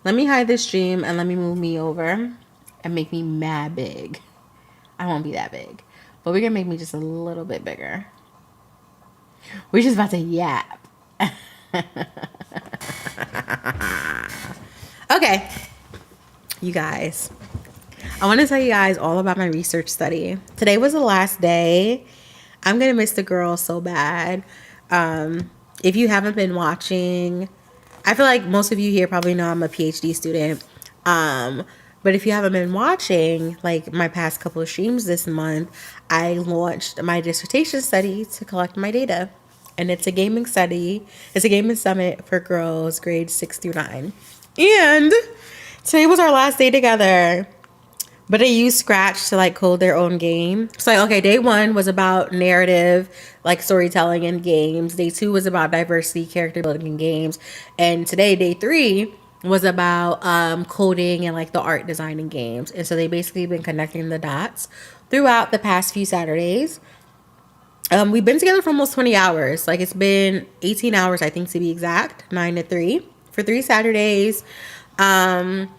Let me hide this stream and let me move me over and make me mad big. I won't be that big, but we're gonna make me just a little bit bigger. We're just about to yap. Okay, you guys. I want to tell you guys all about my research study. Today was the last day. I'm gonna miss the girls so bad. If you haven't been watching, I feel like most of you here probably know I'm a PhD student. But if you haven't been watching, like my past couple of streams this month, I launched my dissertation study to collect my data. And it's a gaming study. It's a gaming summit for girls grades 6 through 9. And today was our last day together. But they used Scratch to like code their own game. So like, okay, day 1 was about narrative, like storytelling in games. Day 2 was about diversity, character building in games. And today, day 3 was about coding and like the art design in games. And so they basically been connecting the dots throughout the past few Saturdays. We've been together for almost 20 hours. Like it's been 18 hours, I think, to be exact, 9 to 3 for 3 Saturdays. And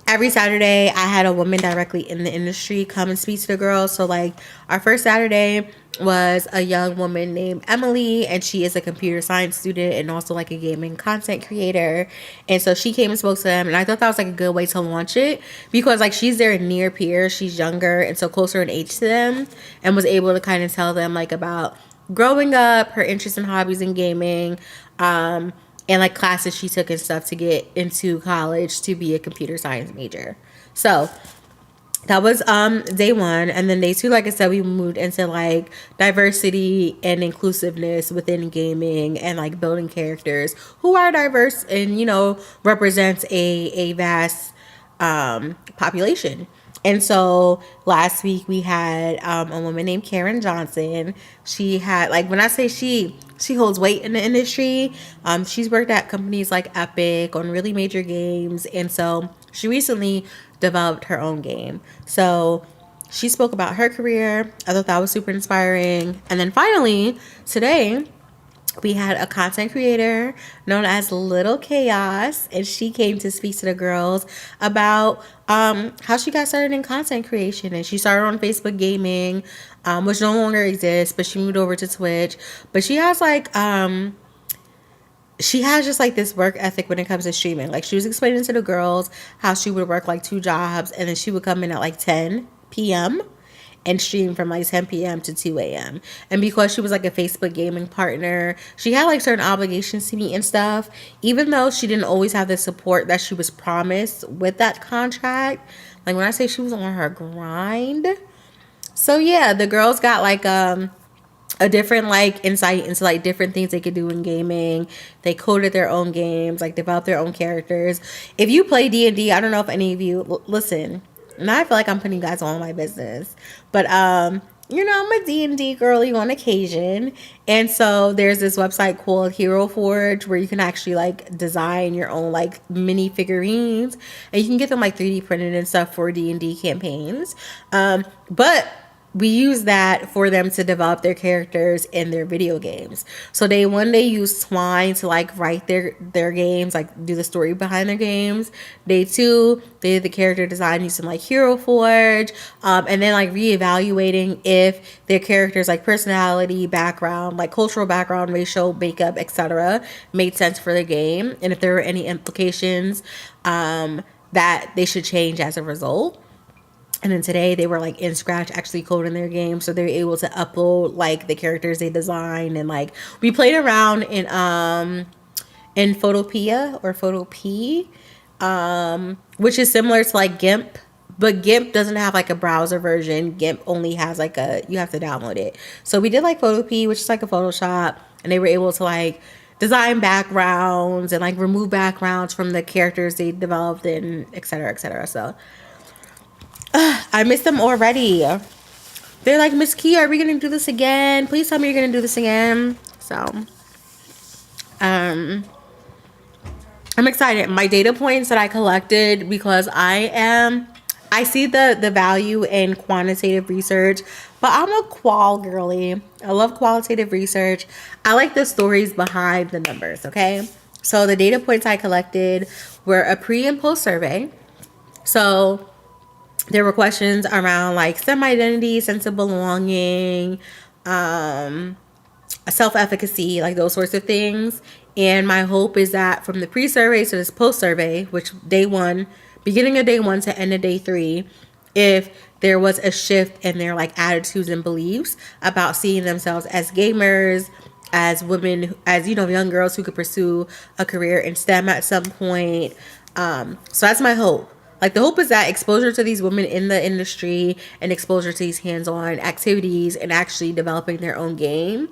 every Saturday I had a woman directly in the industry come and speak to the girls. So like our first Saturday was a young woman named Emily, and she is a computer science student and also like a gaming content creator. And so she came and spoke to them, and I thought that was like a good way to launch it because like she's their near peer, she's younger and so closer in age to them, and was able to kind of tell them like about growing up, her interests and hobbies in gaming, and like classes she took and stuff to get into college to be a computer science major. So that was day 1. And then day 2, like I said, we moved into like diversity and inclusiveness within gaming and like building characters who are diverse and, you know, represents a vast population. And so last week we had a woman named Karen Johnson. She had, like, when I say she holds weight in the industry. She's worked at companies like Epic on really major games. And so she recently developed her own game. So she spoke about her career. I thought that was super inspiring. And then finally, today, we had a content creator known as Little Chaos, and she came to speak to the girls about how she got started in content creation. And she started on Facebook Gaming, which no longer exists, but she moved over to Twitch. But she has like she has just like this work ethic when it comes to streaming. Like she was explaining to the girls how she would work like 2 jobs, and then she would come in at like 10 p.m. and stream from like 10 p.m. to 2 a.m. And because she was like a Facebook gaming partner, she had like certain obligations to meet and stuff, even though she didn't always have the support that she was promised with that contract. Like when I say she was on her grind. So yeah, the girls got like a different like insight into like different things they could do in gaming. They coded their own games, like developed their own characters. If you play D&D, I don't know if any of you listen. Now I feel like I'm putting you guys on my business, but you know, I'm a D&D girly on occasion. And so there's this website called Hero Forge where you can actually like design your own like mini figurines, and you can get them like 3D printed and stuff for D&D campaigns. But we use that for them to develop their characters in their video games. So day 1, they use Twine to like write their games, like do the story behind their games. Day 2, they did the character design using like Hero Forge, and then like reevaluating if their characters like personality, background, like cultural background, racial makeup, etc. made sense for the game, and if there were any implications that they should change as a result. And then today they were like in Scratch actually coding their game, so they were able to upload like the characters they designed, and like we played around in Photopea or Photopea, which is similar to like GIMP, but GIMP doesn't have like a browser version. GIMP only has like you have to download it. So we did like Photopea, which is like a Photoshop, and they were able to like design backgrounds and like remove backgrounds from the characters they developed and et cetera, et cetera. So I miss them already. They're like, Miss Kia, are we gonna do this again? Please tell me you're gonna do this again. So I'm excited. My data points that I collected, because I see the value in quantitative research, but I'm a qual girly. I love qualitative research. I like the stories behind the numbers, okay? So the data points I collected were a pre and post survey. So there were questions around like self-identity, sense of belonging, self-efficacy, like those sorts of things. And my hope is that from the pre-survey to this post-survey, which day one, beginning of day one to end of day three, if there was a shift in their like attitudes and beliefs about seeing themselves as gamers, as women, as young girls who could pursue a career in STEM at some point. So that's my hope. Like the hope is that exposure to these women in the industry and exposure to these hands-on activities and actually developing their own game,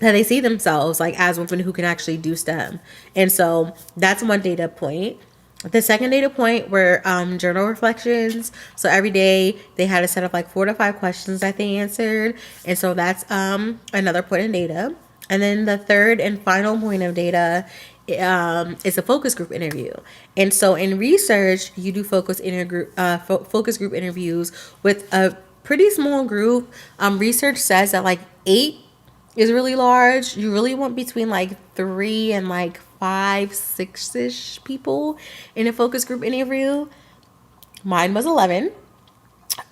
that they see themselves like as women who can actually do STEM. And so that's one data point. The second data point were journal reflections. So every day they had a set of like 4 to 5 questions that they answered. And so that's another point in data. And then the third and final point of data is a focus group interview. And so in research, you do focus group interviews with a pretty small group. Research says that like 8 is really large. You really want between like 3 and like 5, 6-ish people in a focus group interview. Mine was 11.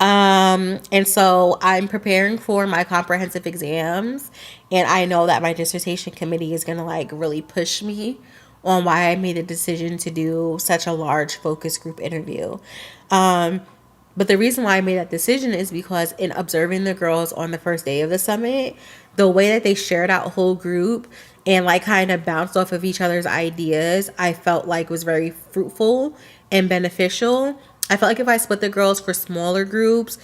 And so I'm preparing for my comprehensive exams, and I know that my dissertation committee is going to like really push me on why I made the decision to do such a large focus group interview. But the reason why I made that decision is because in observing the girls on the first day of the summit, the way that they shared out whole group and like kind of bounced off of each other's ideas, I felt like was very fruitful and beneficial. I felt like if I split the girls for smaller groups,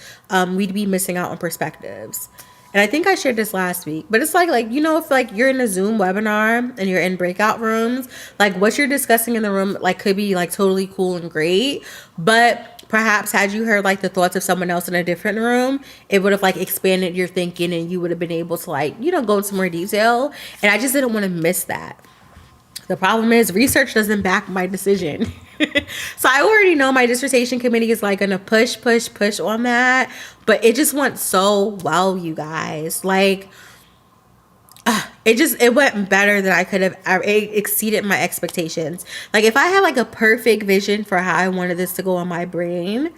we'd be missing out on perspectives. And I think I shared this last week, but it's like, if like you're in a Zoom webinar and you're in breakout rooms, like what you're discussing in the room, like could be like totally cool and great, but perhaps had you heard like the thoughts of someone else in a different room, it would have like expanded your thinking and you would have been able to like, go into more detail. And I just didn't want to miss that. The problem is research doesn't back my decision. So I already know my dissertation committee is like going to push on that, but it just went so well, you guys. Like, it went better than I could have. It exceeded my expectations. Like if I had like a perfect vision for how I wanted this to go in my brain,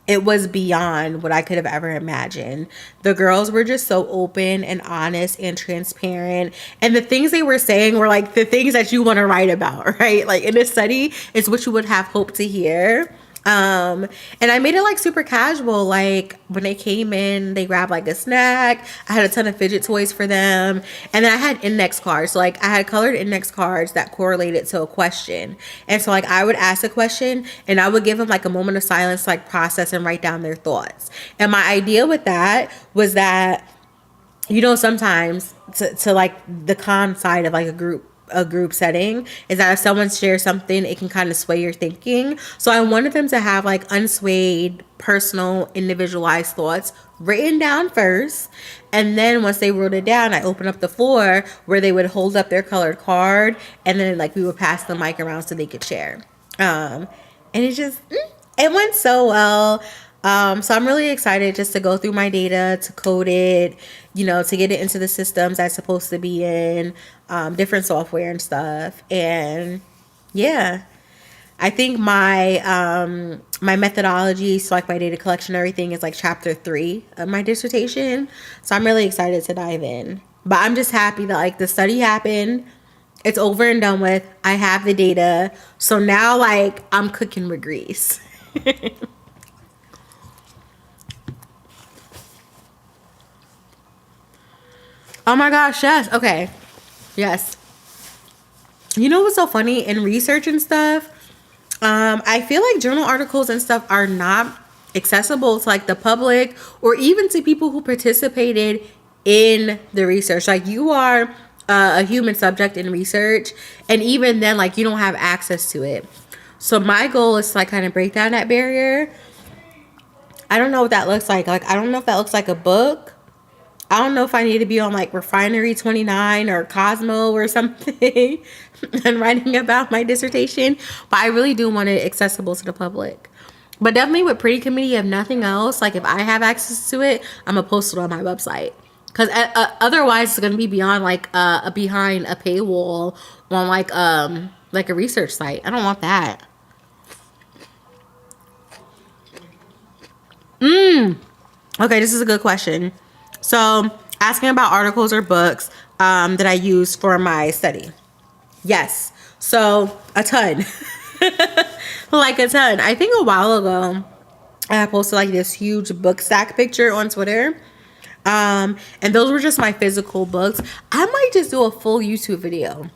it was beyond what I could have ever imagined. The girls were just so open and honest and transparent. And the things they were saying were like the things that you want to write about, right? Like in a study, it's what you would have hoped to hear. And I made it like super casual. Like when they came in, they grabbed like a snack. I had a ton of fidget toys for them. And then I had index cards. So like I had colored index cards that correlated to a question. And so like I would ask a question and I would give them like a moment of silence to like process and write down their thoughts. And my idea with that was that, sometimes to like the con side of like a group setting is that if someone shares something, it can kind of sway your thinking. So I wanted them to have like unswayed, personal, individualized thoughts written down first. And then once they wrote it down, I opened up the floor where they would hold up their colored card and then like we would pass the mic around so they could share. And it went so well. So I'm really excited just to go through my data, to code it, to get it into the systems that's supposed to be in, different software and stuff. And yeah, I think my my methodology, so like my data collection and everything is like chapter 3 of my dissertation. So I'm really excited to dive in. But I'm just happy that like the study happened. It's over and done with. I have the data. So now like I'm cooking with grease. Oh my gosh, yes. Okay. Yes. You know what's so funny? In research and stuff, I feel like journal articles and stuff are not accessible to like the public or even to people who participated in the research. Like you are a human subject in research, and even then like you don't have access to it. So my goal is to like kind of break down that barrier. I don't know what that looks like. Like I don't know if that looks like a book. I don't know if I need to be on like Refinery 29 or Cosmo or something and writing about my dissertation, but I really do want it accessible to the public. But definitely with Pretty Committee, if nothing else, like if I have access to it, I'm gonna post it on my website Because otherwise it's going to be beyond like behind a paywall on like a research site. I don't want that. Okay, this is a good question. So, asking about articles or books that I use for my study. Yes. So, a ton. Like a ton. I think a while ago, I posted like this huge book stack picture on Twitter. And those were just my physical books. I might just do a full YouTube video.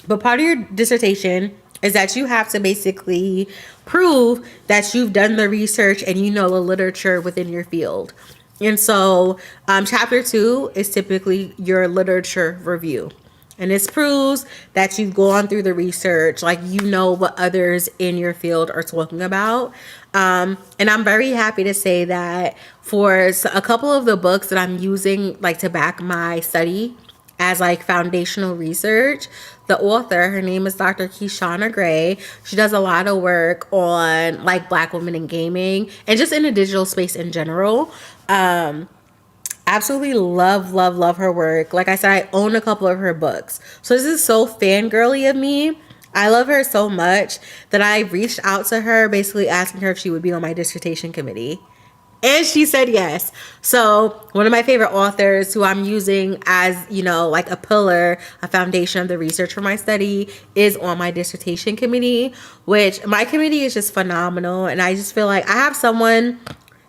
But part of your dissertation is that you have to basically prove that you've done the research and you know the literature within your field. And so chapter 2 is typically your literature review. And this proves that you've gone through the research, like you know what others in your field are talking about. And I'm very happy to say that for a couple of the books that I'm using like to back my study as like foundational research, the author, her name is Dr. Kishana Gray. She does a lot of work on like Black women in gaming and just in the digital space in general. Absolutely love her work. Like I said, I own a couple of her books. So this is so fangirly of me. I love her so much that I reached out to her basically asking her if she would be on my dissertation committee. And she said yes. So one of my favorite authors who I'm using as, you know, like a pillar, a foundation of the research for my study is on my dissertation committee, which my committee is just phenomenal. And I just feel like I have someone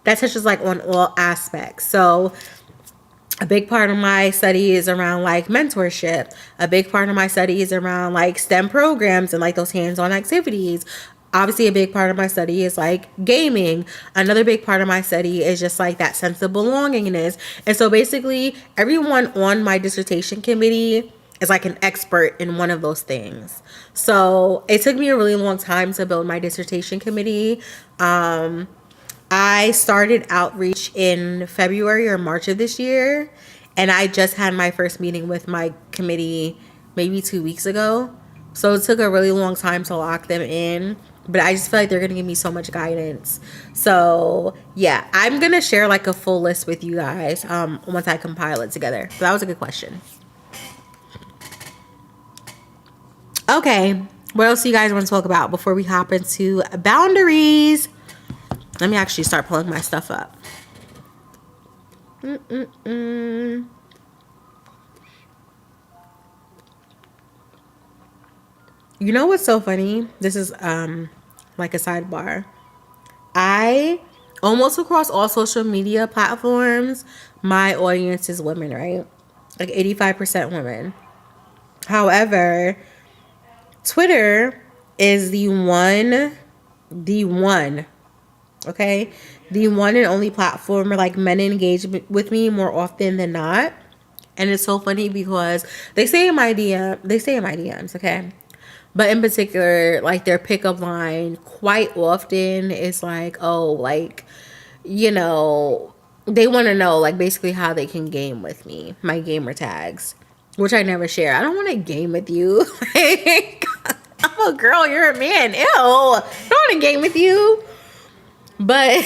that touches like on all aspects. So a big part of my study is around like mentorship. A big part of my study is around like STEM programs and like those hands-on activities. Obviously, a big part of my study is like gaming. Another big part of my study is just like that sense of belongingness. And so basically, everyone on my dissertation committee is like an expert in one of those things. So it took me a really long time to build my dissertation committee. I started outreach in February or March of this year, and I just had my first meeting with my committee maybe 2 weeks ago. So it took a really long time to lock them in, but I just feel like they're going to give me so much guidance. So yeah, I'm going to share like a full list with you guys once I compile it together. So that was a good question. Okay, what else do you guys want to talk about before we hop into boundaries? Let me actually start pulling my stuff up. You know what's so funny? This is like a sidebar. I almost across all social media platforms, my audience is women, right? Like 85% women. However, Twitter is the one, okay? The one and only platform where like men engage with me more often than not. And it's so funny because they say in my DMs, okay? But in particular, like their pickup line quite often is like, oh, like, you know, they want to know like basically how they can game with me, my gamer tags, which I never share. I don't want to game with you. Like, I'm a girl, you're a man. Ew, I don't want to game with you. But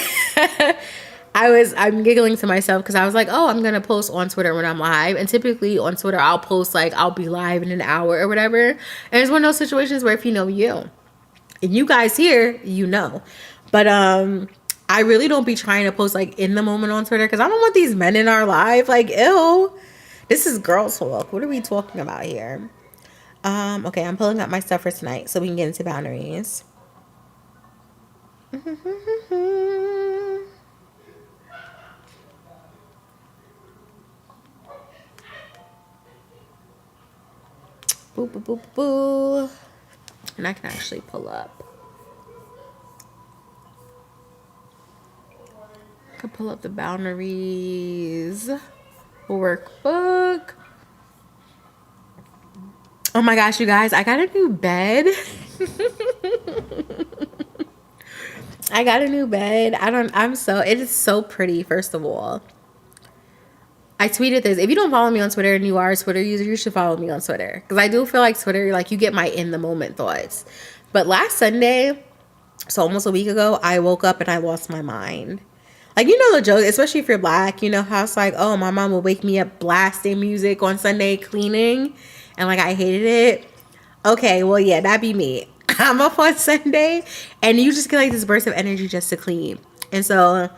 I'm giggling to myself because I was like, oh, I'm going to post on Twitter when I'm live. And typically on Twitter, I'll post like, I'll be live in an hour or whatever. And it's one of those situations where if you know you, and you guys here, you know. But I really don't be trying to post like in the moment on Twitter because I don't want these men in our life. Like, ew, this is girl talk. What are we talking about here? Okay, I'm pulling up my stuff for tonight so we can get into boundaries. Boo, boo, boo, boo. And I can actually pull up. I can pull up the boundaries workbook. Oh my gosh, you guys, I got a new bed. I got a new bed. It is so pretty, first of all. I tweeted this. If you don't follow me on Twitter and you are a Twitter user, you should follow me on Twitter. Because I do feel like Twitter, like you get my in the moment thoughts. But last Sunday, so almost a week ago, I woke up and I lost my mind. Like, you know the joke, especially if you're black, you know how it's like, oh, my mom will wake me up blasting music on Sunday cleaning, and like I hated it. Okay, well, yeah, that'd be me. I'm up on Sunday, and you just get like this burst of energy just to clean. And so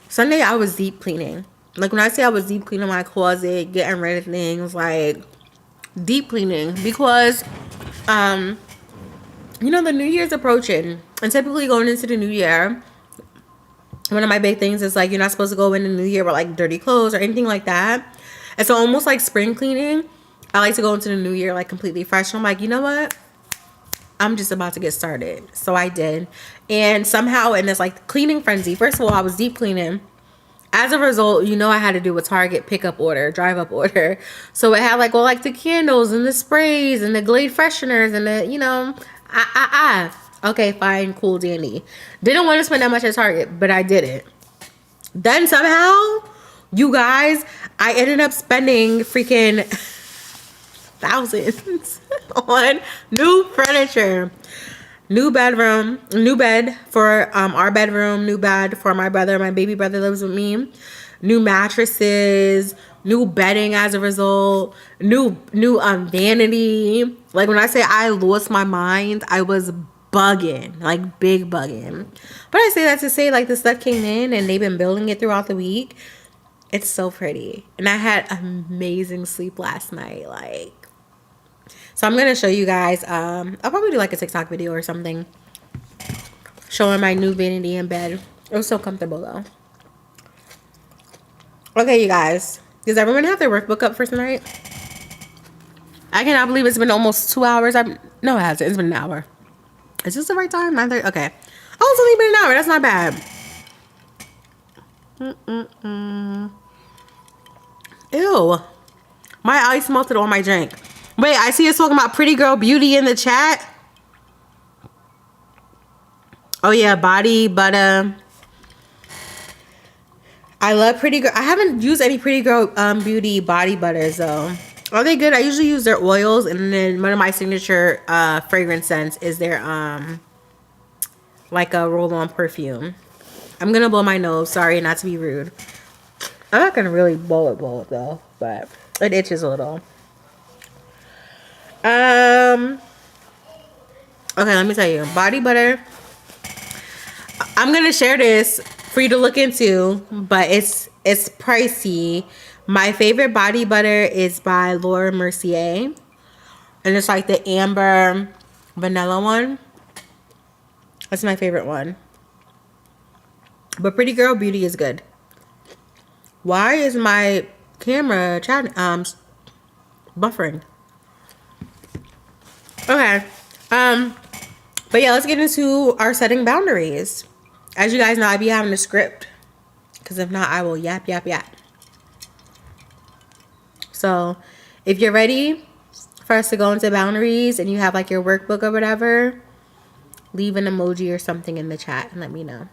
Sunday I was deep cleaning. Like when I say I was deep cleaning my closet, getting rid of things, like deep cleaning, because you know the new year's approaching, and typically going into the new year, one of my big things is like you're not supposed to go in the new year with like dirty clothes or anything like that. And so almost like spring cleaning, I like to go into the new year like completely fresh. I'm like, you know what, I'm just about to get started. So I did. And somehow in this like cleaning frenzy, first of all, I was deep cleaning. As a result, you know, I had to do a Target pickup order, drive up order. So it had like all like the candles and the sprays and the Glade fresheners and the, you know, okay, fine, cool, dandy. Didn't want to spend that much at Target, but I did it. Then somehow, you guys, I ended up spending freaking thousands on new furniture. New bedroom, new bed for our bedroom, new bed for my brother. My baby brother lives with me. New mattresses, new bedding as a result, new vanity. Like when I say I lost my mind, I was bugging, like big bugging. But I say that to say like the stuff came in and they've been building it throughout the week. It's so pretty. And I had amazing sleep last night, like. So I'm going to show you guys, I'll probably do like a TikTok video or something showing my new vanity in bed. It was so comfortable though. Okay, you guys, does everyone have their workbook up for tonight? I cannot believe it's been almost 2 hours. No, it hasn't. It's been an hour. Is this the right time? 9:30? Okay. Oh, it's only been an hour. That's not bad. Ew. My ice melted on my drink. Wait, I see us talking about Pretty Girl Beauty in the chat. Oh yeah, body butter. I love Pretty Girl. I haven't used any Pretty Girl Beauty body butters though. Are they good? I usually use their oils, and then one of my signature fragrance scents is their like a roll-on perfume. I'm gonna blow my nose. Sorry, not to be rude. I'm not gonna really blow it though, but it itches a little. Okay, let me tell you, body butter. I'm gonna share this for you to look into, but it's pricey. My favorite body butter is by Laura Mercier, and it's like the amber vanilla one. That's my favorite one. But Pretty Girl Beauty is good. Why is my camera buffering? Okay. But yeah, let's get into our setting boundaries. As you guys know, I be having a script, because if not, I will yap. So if you're ready for us to go into boundaries and you have like your workbook or whatever, leave an emoji or something in the chat and let me know.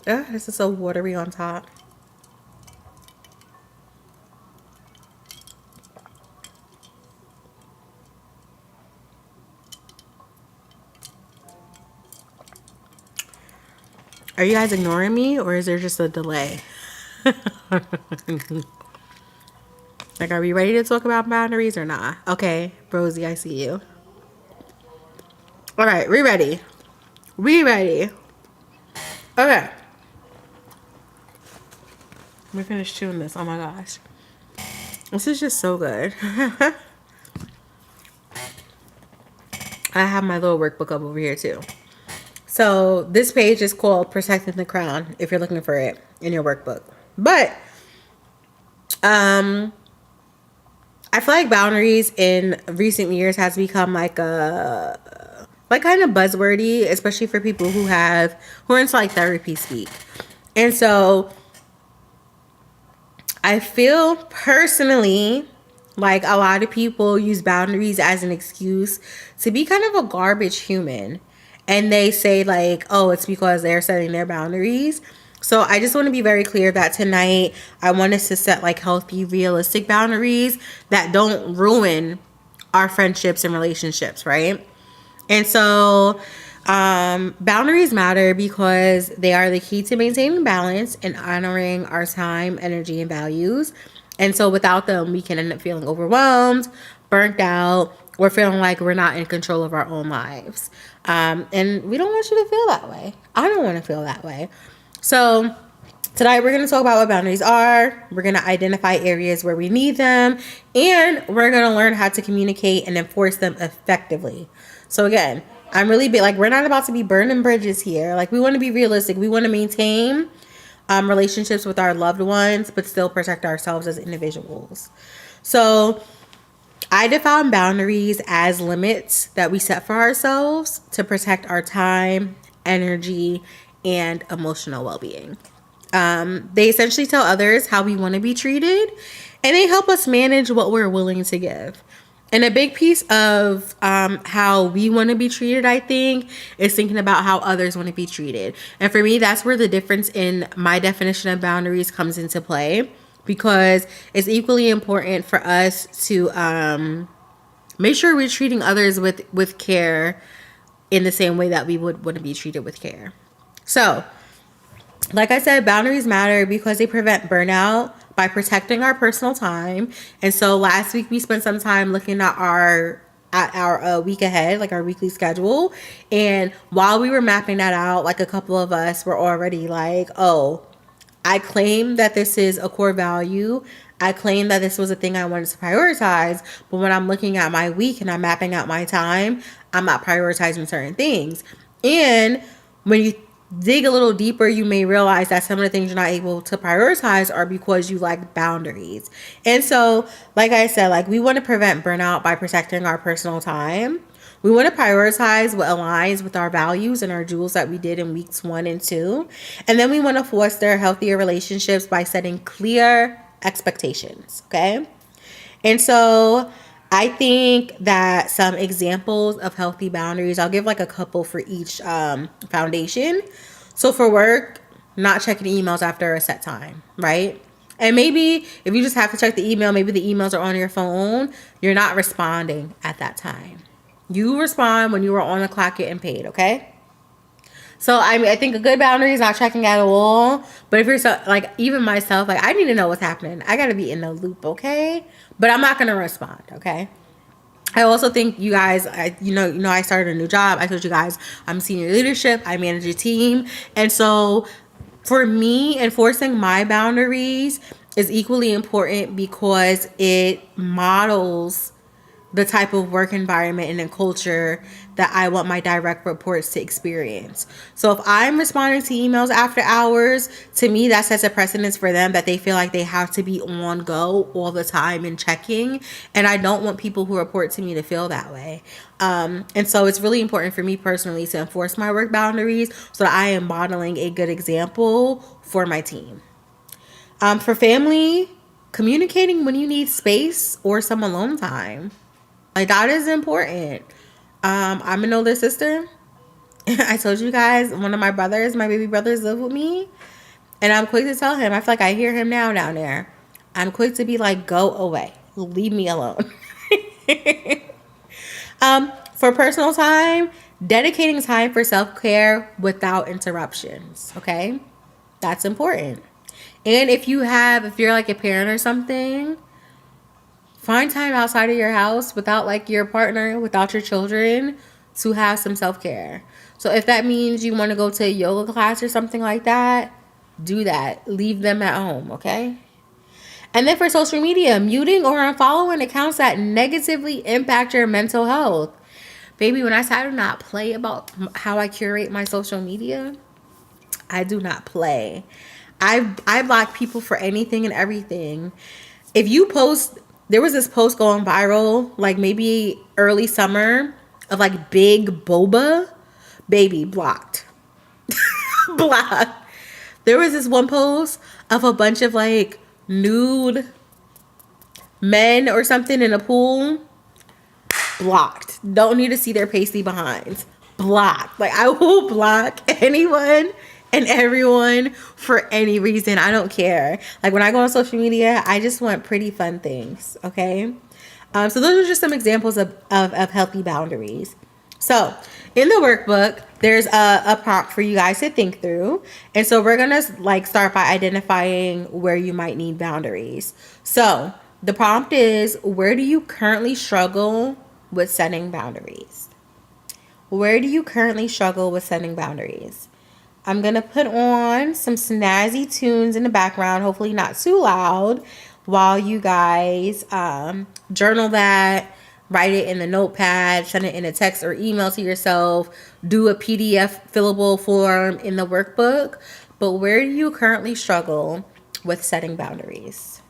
Oh, this is so watery on top. Are you guys ignoring me, or is there just a delay? Like, are we ready to talk about boundaries or not? Okay, Rosie, I see you. All right, we ready. Okay. Let me finish chewing this. Oh my gosh. This is just so good. I have my little workbook up over here too. So this page is called Protecting the Crown if you're looking for it in your workbook. But I feel like boundaries in recent years has become like a kind of buzzwordy, especially for people who are into like therapy speak. And so I feel personally like a lot of people use boundaries as an excuse to be kind of a garbage human. And they say like, oh, it's because they're setting their boundaries. So I just want to be very clear that tonight I want us to set like healthy, realistic boundaries that don't ruin our friendships and relationships, right? And so boundaries matter because they are the key to maintaining balance and honoring our time, energy, and values. And so without them, we can end up feeling overwhelmed, burnt out, or feeling like we're not in control of our own lives. And we don't want you to feel that way. I don't want to feel that way. So tonight we're going to talk about what boundaries are. We're going to identify areas where we need them, and we're going to learn how to communicate and enforce them effectively. So again, I'm really big, like, we're not about to be burning bridges here. Like, we want to be realistic. We want to maintain relationships with our loved ones, but still protect ourselves as individuals. So I define boundaries as limits that we set for ourselves to protect our time, energy, and emotional well-being. They essentially tell others how we want to be treated, and they help us manage what we're willing to give. And a big piece of how we want to be treated, I think, is thinking about how others want to be treated. And for me, that's where the difference in my definition of boundaries comes into play, because it's equally important for us to make sure we're treating others with care in the same way that we would want to be treated with care. So, like I said, boundaries matter because they prevent burnout by protecting our personal time. And so last week we spent some time looking at our week ahead, like our weekly schedule. And while we were mapping that out, like a couple of us were already like, oh, I claim that this is a core value. I claim that this was a thing I wanted to prioritize. But when I'm looking at my week and I'm mapping out my time, I'm not prioritizing certain things. And when you dig a little deeper, you may realize that some of the things you're not able to prioritize are because you lack boundaries. And so, like I said, like, we want to prevent burnout by protecting our personal time. We want to prioritize what aligns with our values and our jewels that we did in weeks 1 and 2. And then we want to foster healthier relationships by setting clear expectations. Okay. And so I think that some examples of healthy boundaries, I'll give like a couple for each foundation. So for work, not checking emails after a set time, right? And maybe if you just have to check the email, maybe the emails are on your phone, you're not responding at that time. You respond when you are on the clock getting paid, okay? So I think a good boundary is not checking at all. But if you're like, even myself, like, I need to know what's happening. I got to be in the loop, okay? But I'm not going to respond, okay? I also think you guys, I started a new job. I told you guys I'm senior leadership. I manage a team. And so for me, enforcing my boundaries is equally important because it models the type of work environment and a culture that I want my direct reports to experience. So if I'm responding to emails after hours, to me, that sets a precedence for them that they feel like they have to be on go all the time and checking. And I don't want people who report to me to feel that way. And so it's really important for me personally to enforce my work boundaries so that I am modeling a good example for my team. For family, communicating when you need space or some alone time. Like, that is important. I'm an older sister. I told you guys, one of my baby brothers live with me. And I'm quick to tell him, I feel like I hear him now down there. I'm quick to be like, go away. Leave me alone. For personal time, dedicating time for self-care without interruptions. Okay? That's important. And if you're like a parent or something, find time outside of your house without like your partner, without your children, to have some self-care. So if that means you want to go to a yoga class or something like that, do that. Leave them at home, okay? And then for social media, muting or unfollowing accounts that negatively impact your mental health. Baby, when I say I do not play about how I curate my social media, I do not play. I block people for anything and everything. If you post... There was this post going viral, like maybe early summer, of like big boba. Baby, blocked. Blocked. There was this one post of a bunch of like nude men or something in a pool. Blocked. Don't need to see their pasty behinds. Blocked. Like, I will block anyone and everyone for any reason. I don't care. Like, when I go on social media, I just want pretty fun things, okay? So those are just some examples of healthy boundaries. So in the workbook, there's a prompt for you guys to think through. And so we're gonna like start by identifying where you might need boundaries. So the prompt is, where do you currently struggle with setting boundaries? Where do you currently struggle with setting boundaries? I'm gonna put on some snazzy tunes in the background, hopefully not too loud, while you guys journal that, write it in the notepad, send it in a text or email to yourself, do a PDF fillable form in the workbook. But where do you currently struggle with setting boundaries?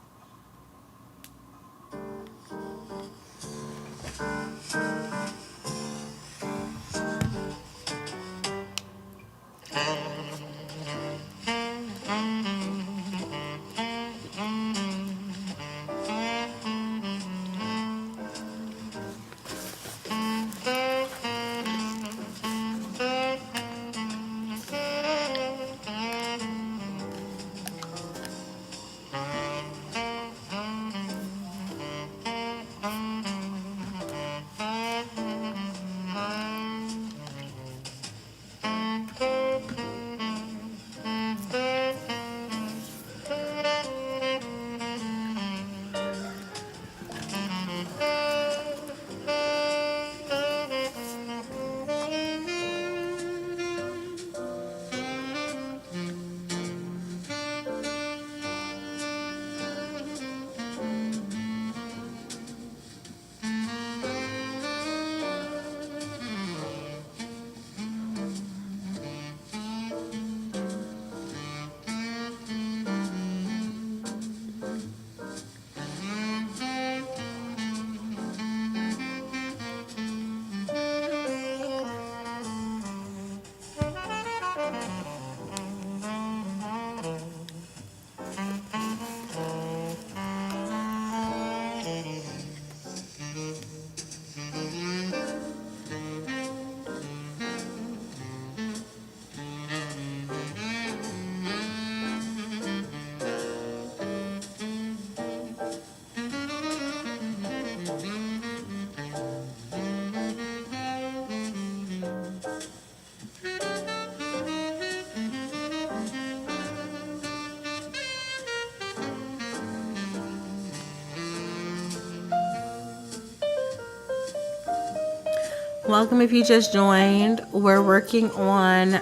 Welcome if you just joined. We're working on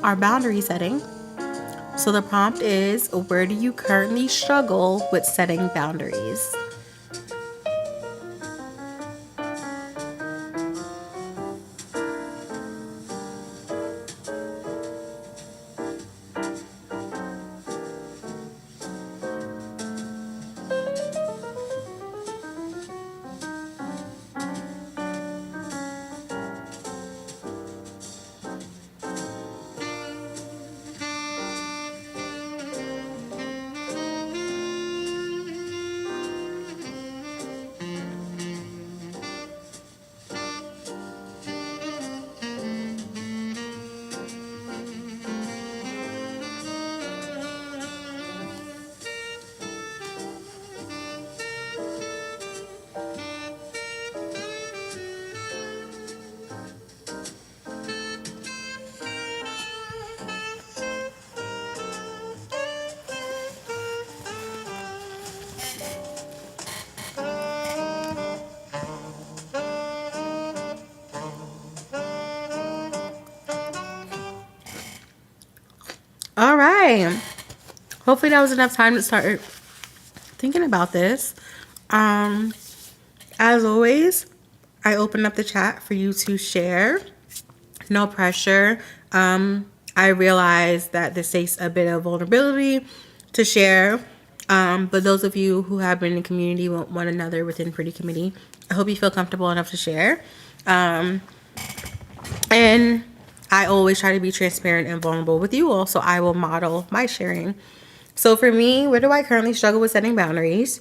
our boundary setting. So the prompt is, where do you currently struggle with setting boundaries? All right. Hopefully that was enough time to start thinking about this. As always, I open up the chat for you to share. No pressure. I realize that this takes a bit of vulnerability to share. But those of you who have been in community with one another within Pretty Committee, I hope you feel comfortable enough to share. And I always try to be transparent and vulnerable with you all, so I will model my sharing. So for me, where do I currently struggle with setting boundaries?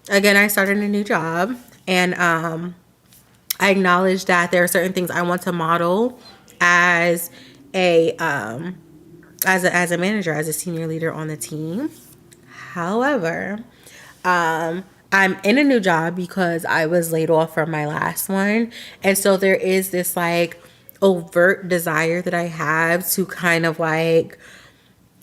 Again, I started a new job, and I acknowledge that there are certain things I want to model as a as a manager, as a senior leader on the team. However, I'm in a new job because I was laid off from my last one. And so there is this like overt desire that I have to kind of like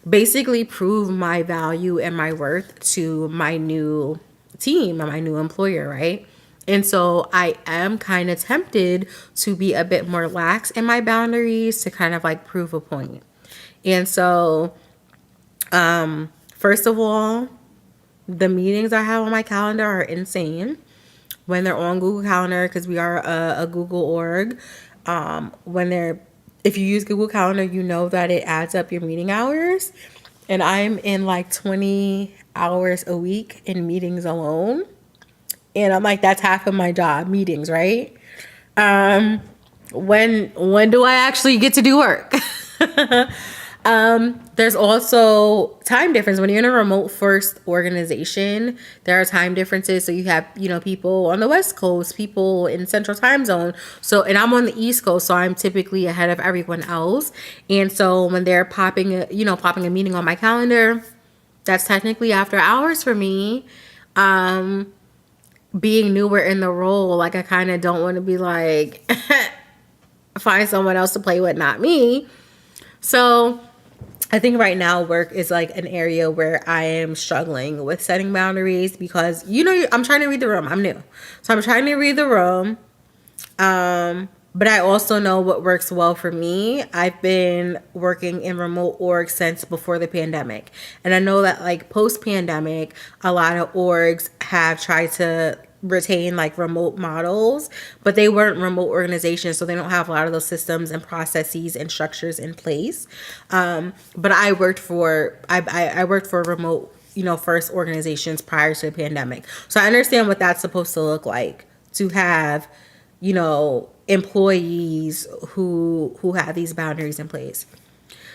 basically prove my value and my worth to my new team and my new employer, right? And so I am kind of tempted to be a bit more lax in my boundaries to kind of like prove a point. And so, first of all, the meetings I have on my calendar are insane when they're on Google Calendar because we are a Google org. If you use Google Calendar, you know that it adds up your meeting hours. And I'm in like 20 hours a week in meetings alone. And I'm like, that's half of my job, meetings, right? When do I actually get to do work? There's also time difference. When you're in a remote first organization, there are time differences. So you have, people on the West Coast, people in Central Time Zone. So, and I'm on the East Coast, so I'm typically ahead of everyone else. And so when they're popping a meeting on my calendar, that's technically after hours for me. Being newer in the role, like I kind of don't want to be like, find someone else to play with, not me. So I think right now work is like an area where I am struggling with setting boundaries because, I'm trying to read the room. I'm new. So I'm trying to read the room. But I also know what works well for me. I've been working in remote orgs since before the pandemic. And I know that like post-pandemic, a lot of orgs have tried to retain like remote models, but they weren't remote organizations, so they don't have a lot of those systems and processes and structures in place. But I worked for remote, first organizations prior to the pandemic, so I understand what that's supposed to look like to have, employees who have these boundaries in place.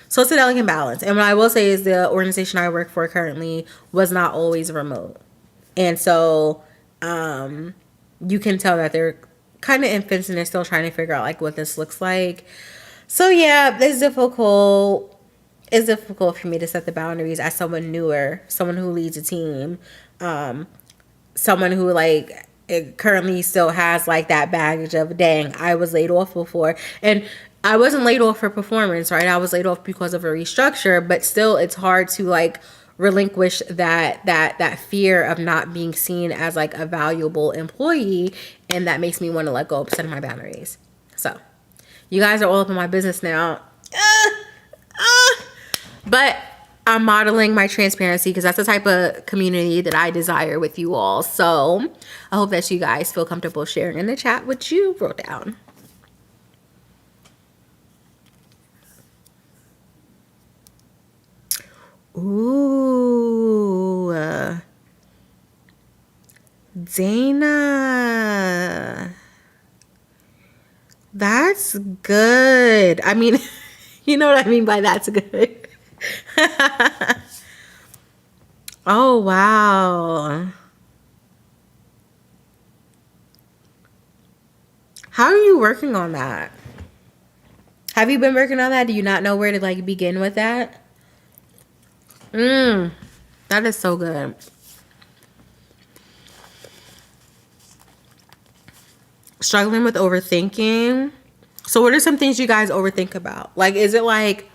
So it's a delicate balance. And what I will say is the organization I work for currently was not always remote, and so you can tell that they're kind of infants and they're still trying to figure out like what this looks like. So yeah, it's difficult. It's difficult for me to set the boundaries as someone newer, someone who leads a team, someone who like it currently still has like that baggage of, dang, I was laid off before. And I wasn't laid off for performance, right? I was laid off because of a restructure, but still it's hard to like relinquish that fear of not being seen as like a valuable employee, and that makes me want to let go of setting my boundaries. So you guys are all up in my business now, but I'm modeling my transparency because that's the type of community that I desire with you all. So I hope that you guys feel comfortable sharing in the chat what you wrote down. Ooh, Dana, that's good. I mean, you know what I mean by that's good. Oh, wow. How are you working on that? Have you been working on that? Do you not know where to like begin with that? That is so good. Struggling with overthinking. So what are some things you guys overthink about? Like, is it like,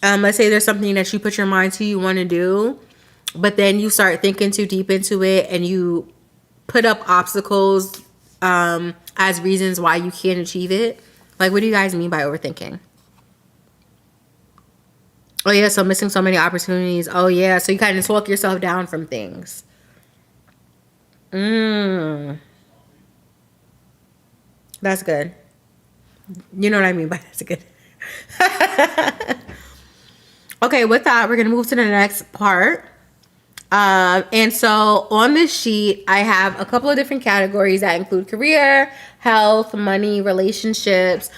let's say there's something that you put your mind to, you want to do, but then you start thinking too deep into it and you put up obstacles as reasons why you can't achieve it? Like, what do you guys mean by overthinking? Oh, yeah, so missing so many opportunities. Oh, yeah, so you kind of talk yourself down from things. That's good. You know what I mean by that's good. Okay, with that, we're going to move to the next part. And so on this sheet, I have a couple of different categories that include career, health, money, relationships.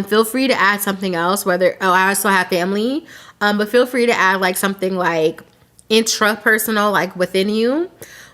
Feel free to add something else, I also have family. But feel free to add like something like intrapersonal, like within you.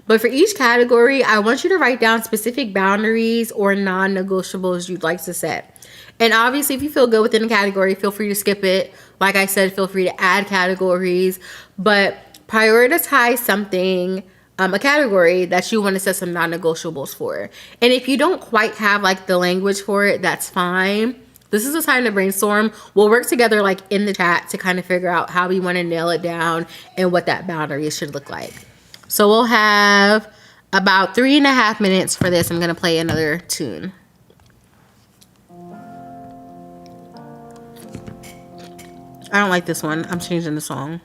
But for each category, I want you to write down specific boundaries or non-negotiables you'd like to set. And obviously, if you feel good within a category, feel free to skip it. Like I said, feel free to add categories. But prioritize something a category that you want to set some non-negotiables for. And if you don't quite have like the language for it, that's fine. This is the time to brainstorm. We'll work together like in the chat to kind of figure out how we want to nail it down and what that boundary should look like. So we'll have about 3.5 minutes for this. I'm going to play another tune. I don't like this one. I'm changing the song.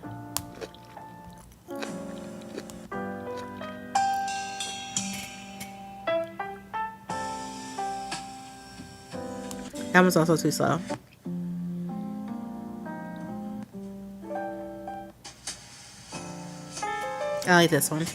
That one's also too slow. I like this one.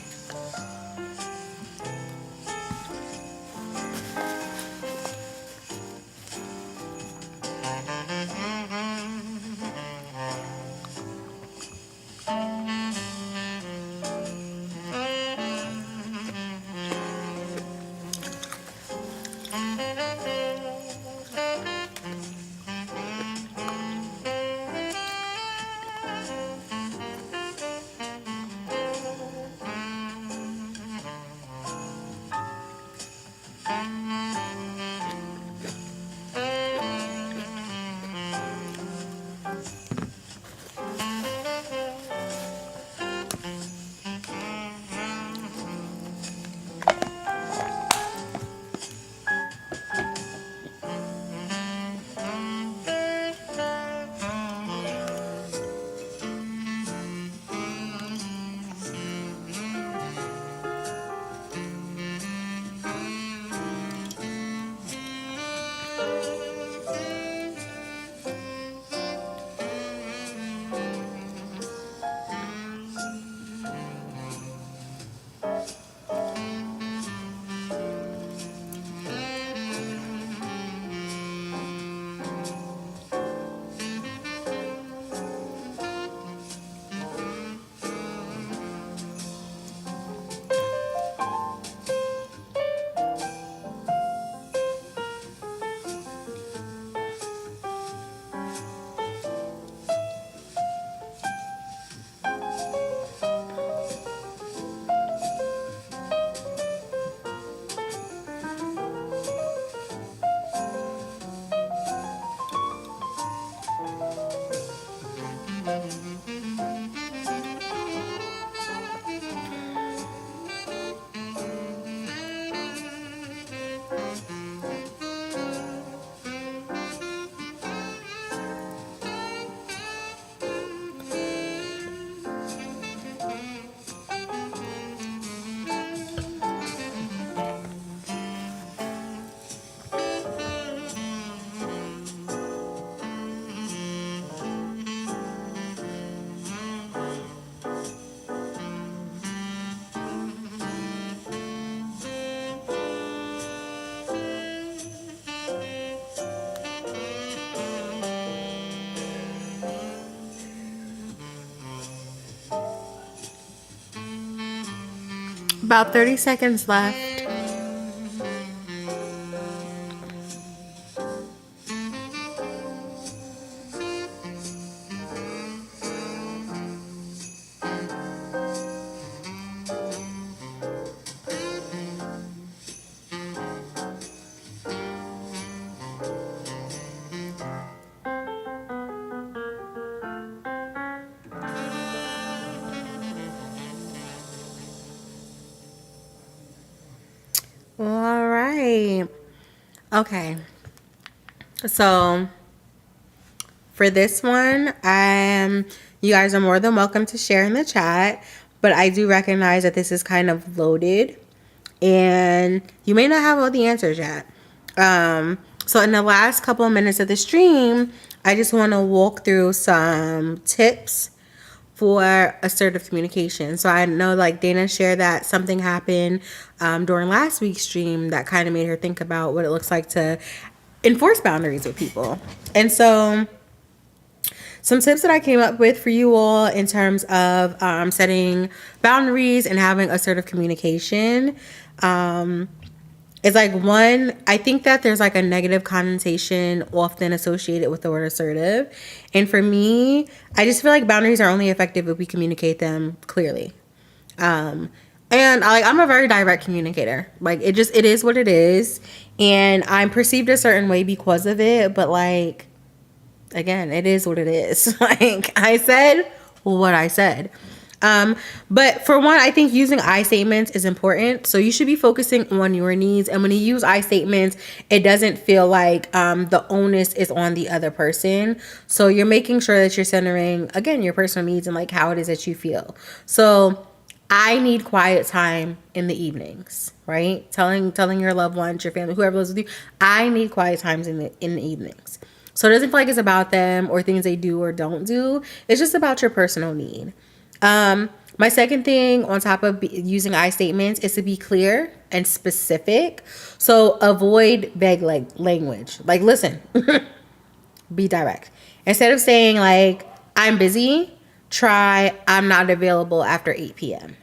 About 30 seconds left. All right. Okay. So for this one, you guys are more than welcome to share in the chat, but I do recognize that this is kind of loaded and you may not have all the answers yet. So in the last couple of minutes of the stream, I just want to walk through some tips for assertive communication. So I know like Dana shared that something happened during last week's stream that kind of made her think about what it looks like to enforce boundaries with people. And so some tips that I came up with for you all in terms of setting boundaries and having assertive communication is like, one, I think that there's like a negative connotation often associated with the word assertive. And for me, I just feel like boundaries are only effective if we communicate them clearly. And I'm a very direct communicator. Like it is what it is, and I'm perceived a certain way because of it. But like, again, it is what it is. Like I said what I said. But for one, I think using I statements is important. So you should be focusing on your needs. And when you use I statements, it doesn't feel like the onus is on the other person. So you're making sure that you're centering, again, your personal needs and like how it is that you feel. So I need quiet time in the evenings, right? Telling your loved ones, your family, whoever lives with you, I need quiet times in the evenings. So it doesn't feel like it's about them or things they do or don't do. It's just about your personal need. My second thing on top of using I statements is to be clear and specific. So avoid vague language. Like, listen, be direct. Instead of saying like, I'm busy, try, I'm not available after 8 p.m.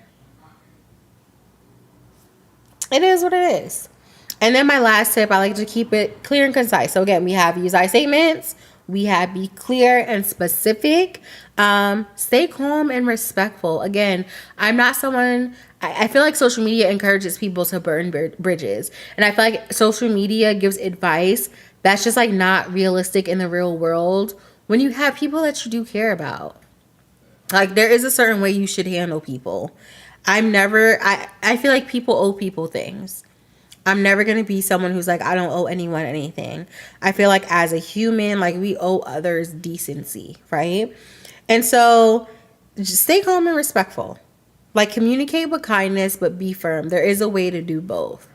It is what it is. And then my last tip, I like to keep it clear and concise. So again, we have use I statements. We have be clear and specific. Stay calm and respectful. Again, I'm not someone, I feel like social media encourages people to burn bridges. And I feel like social media gives advice that's just like not realistic in the real world when you have people that you do care about. Like there is a certain way you should handle people. I feel like people owe people things. I'm never going to be someone who's like, I don't owe anyone anything. I feel like as a human, like we owe others decency, right? And so just stay calm and respectful. Like communicate with kindness, but be firm. There is a way to do both.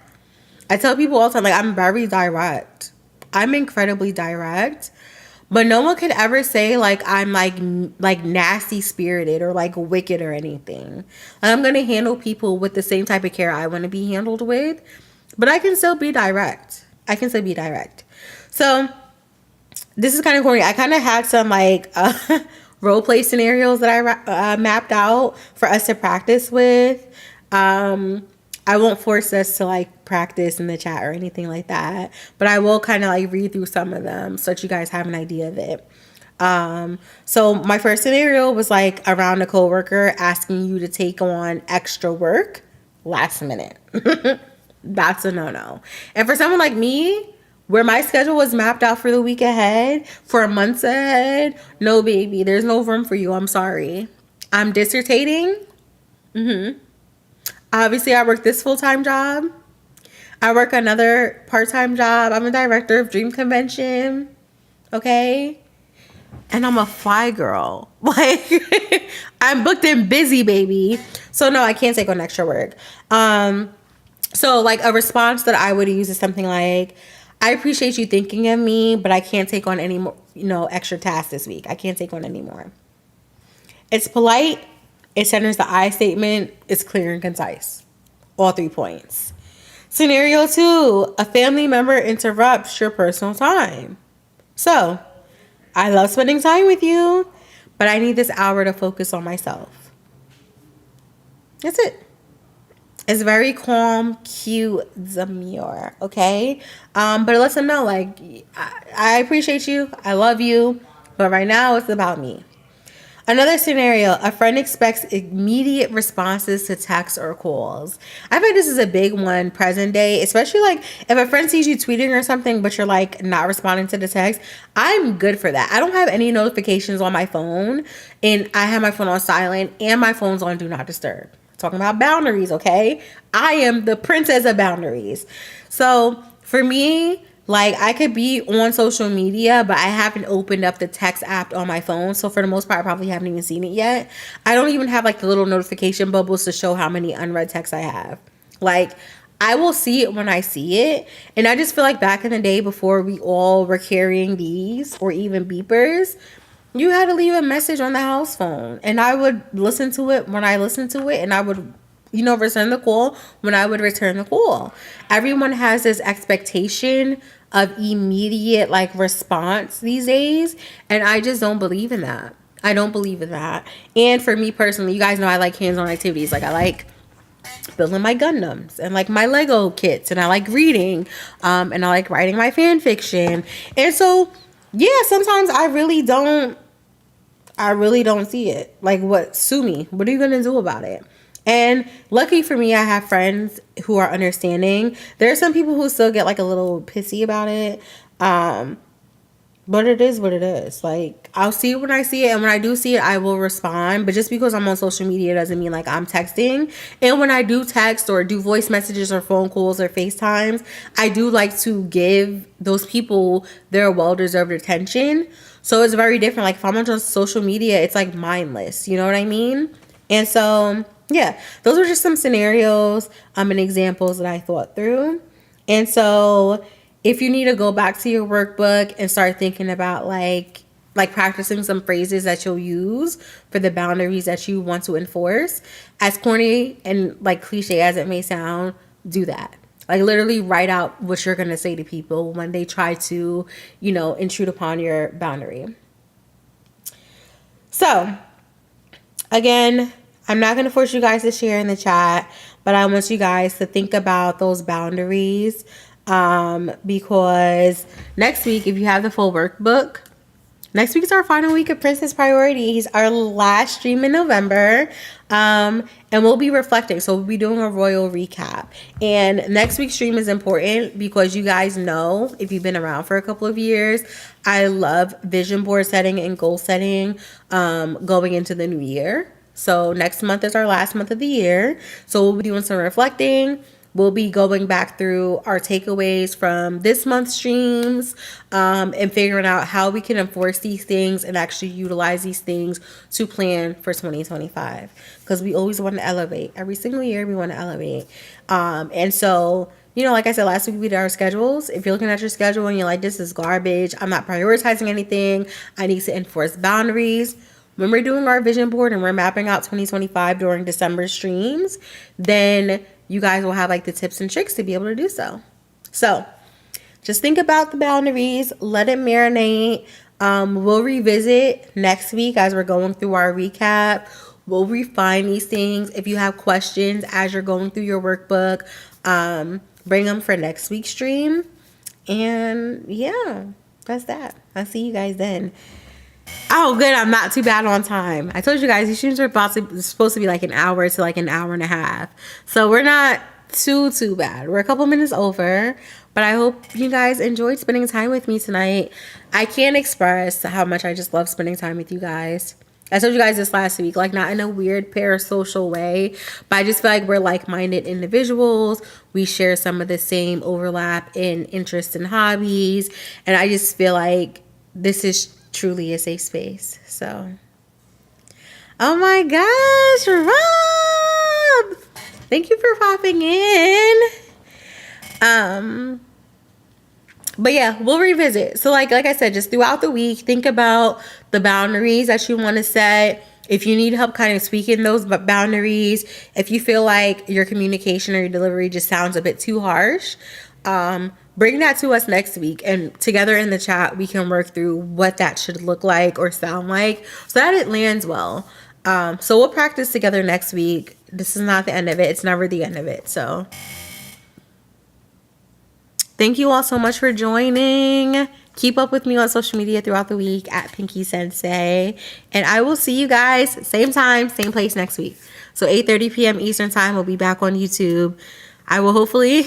I tell people all the time, like I'm very direct. I'm incredibly direct. But no one could ever say like I'm like nasty spirited or like wicked or anything. I'm going to handle people with the same type of care I want to be handled with. But I can still be direct. So this is kind of corny. I kind of had some like role play scenarios that I mapped out for us to practice with. I won't force us to like practice in the chat or anything like that. But I will kind of like read through some of them so that you guys have an idea of it. So my first scenario was like around a coworker asking you to take on extra work last minute. That's a no-no. And for someone like me, where my schedule was mapped out for the week ahead, for months ahead, no baby, there's no room for you. I'm sorry. I'm dissertating. Obviously, I work this full-time job. I work another part-time job. I'm a director of Dream Convention. Okay? And I'm a fly girl. Like, I'm booked and busy, baby. So, no, I can't take on extra work. So like a response that I would use is something like, I appreciate you thinking of me, but I can't take on any more, extra tasks this week. I can't take on any more. It's polite. It centers the I statement. It's clear and concise. All 3 points. Scenario 2, a family member interrupts your personal time. So, I love spending time with you, but I need this hour to focus on myself. That's it. It's very calm, cute, demure, okay? But it lets them know, like, I appreciate you, I love you, but right now it's about me. Another scenario, a friend expects immediate responses to texts or calls. I think this is a big one present day, especially like if a friend sees you tweeting or something, but you're like not responding to the text. I'm good for that. I don't have any notifications on my phone, and I have my phone on silent and my phone's on do not disturb. Talking about boundaries, okay? I am the princess of boundaries. So for me, like I could be on social media, but I haven't opened up the text app on my phone. So for the most part, I probably haven't even seen it yet. I don't even have like the little notification bubbles to show how many unread texts I have. Like I will see it when I see it. And I just feel like back in the day before we all were carrying these or even beepers, you had to leave a message on the house phone, and I would listen to it when I listened to it, and I would, return the call when I would return the call. Everyone has this expectation of immediate like response these days, and I just don't believe in that. I don't believe in that. And for me personally, you guys know I like hands-on activities. Like I like building my Gundams and like my Lego kits, and I like reading, and I like writing my fan fiction. And so yeah, sometimes I really don't see it. Like, what? Sue me. What are you going to do about it? And lucky for me, I have friends who are understanding. There are some people who still get like a little pissy about it. But it is what it is. Like, I'll see it when I see it, and when I do see it, I will respond. But just because I'm on social media doesn't mean like I'm texting. And when I do text or do voice messages or phone calls or FaceTimes, I do like to give those people their well-deserved attention. So it's very different. Like, if I'm on just social media, it's like mindless. You know what I mean? And so, yeah, those were just some scenarios and examples that I thought through. And so if you need to go back to your workbook and start thinking about like practicing some phrases that you'll use for the boundaries that you want to enforce, as corny and like cliche as it may sound, do that. Like, literally write out what you're going to say to people when they try to, you know, intrude upon your boundary. So, again, I'm not going to force you guys to share in the chat, but I want you guys to think about those boundaries. Because next week, if you have the full workbook, next week is our final week of Princess Priorities, our last stream in November. And we'll be reflecting. So we'll be doing a royal recap. And next week's stream is important because you guys know, if you've been around for a couple of years, I love vision board setting and goal setting going into the new year. So next month is our last month of the year. So we'll be doing some reflecting. We'll be going back through our takeaways from this month's streams and figuring out how we can enforce these things and actually utilize these things to plan for 2025. Because we always want to elevate. Every single year we want to elevate. And so, you know, like I said, last week we did our schedules. If you're looking at your schedule and you're like, this is garbage, I'm not prioritizing anything, I need to enforce boundaries. When we're doing our vision board and we're mapping out 2025 during December streams, then you guys will have like the tips and tricks to be able to do so. So just think about the boundaries, let it marinate. We'll revisit next week as we're going through our recap. We'll refine these things. If you have questions as you're going through your workbook, bring them for next week's stream. And yeah, that's that. I'll see you guys then. Oh, good. I'm not too bad on time. I told you guys these streams are supposed to be like an hour to like an hour and a half. So we're not too bad. We're a couple minutes over. But I hope you guys enjoyed spending time with me tonight. I can't express how much I just love spending time with you guys. I told you guys this last week, like not in a weird parasocial way, but I just feel like we're like-minded individuals. We share some of the same overlap in interests and hobbies. And I just feel like this is truly a safe space. So, oh my gosh, Rob, thank you for popping in. But yeah, we'll revisit. So like I said, just throughout the week, think about the boundaries that you want to set. If you need help kind of tweaking those boundaries, if you feel like your communication or your delivery just sounds a bit too harsh, bring that to us next week, and together in the chat we can work through what that should look like or sound like so that it lands well. So we'll practice together next week. This is not the end of it. It's never the end of it. So thank you all so much for joining. Keep up with me on social media throughout the week at Pinky Sensei. And I will see you guys same time, same place next week. So 8:30 p.m. Eastern time, we'll be back on YouTube. I will hopefully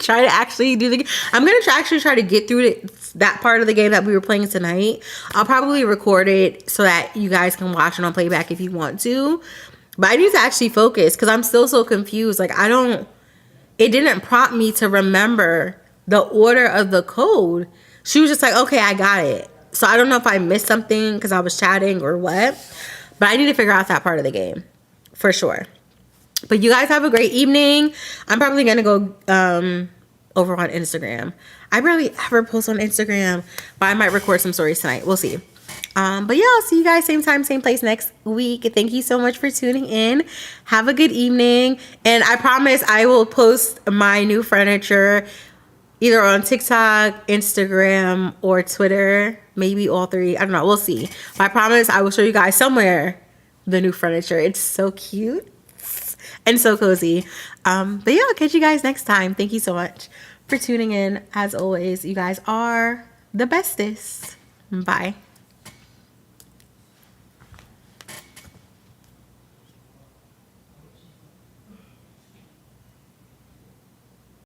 try to actually do the... I'm going to actually try to get through that part of the game that we were playing tonight. I'll probably record it so that you guys can watch it on playback if you want to. But I need to actually focus because I'm still so confused. Like, it didn't prompt me to remember the order of the code. She was just like, okay, I got it. So I don't know if I missed something because I was chatting or what. But I need to figure out that part of the game for sure. But you guys have a great evening. I'm probably going to go over on Instagram. I barely ever post on Instagram, but I might record some stories tonight. We'll see. But yeah, I'll see you guys same time, same place next week. Thank you so much for tuning in. Have a good evening. And I promise I will post my new furniture either on TikTok, Instagram, or Twitter. Maybe all three. I don't know. We'll see. But I promise I will show you guys somewhere the new furniture. It's so cute and so cozy. But yeah, I'll catch you guys next time. Thank you so much for tuning in. As always, you guys are the bestest. Bye.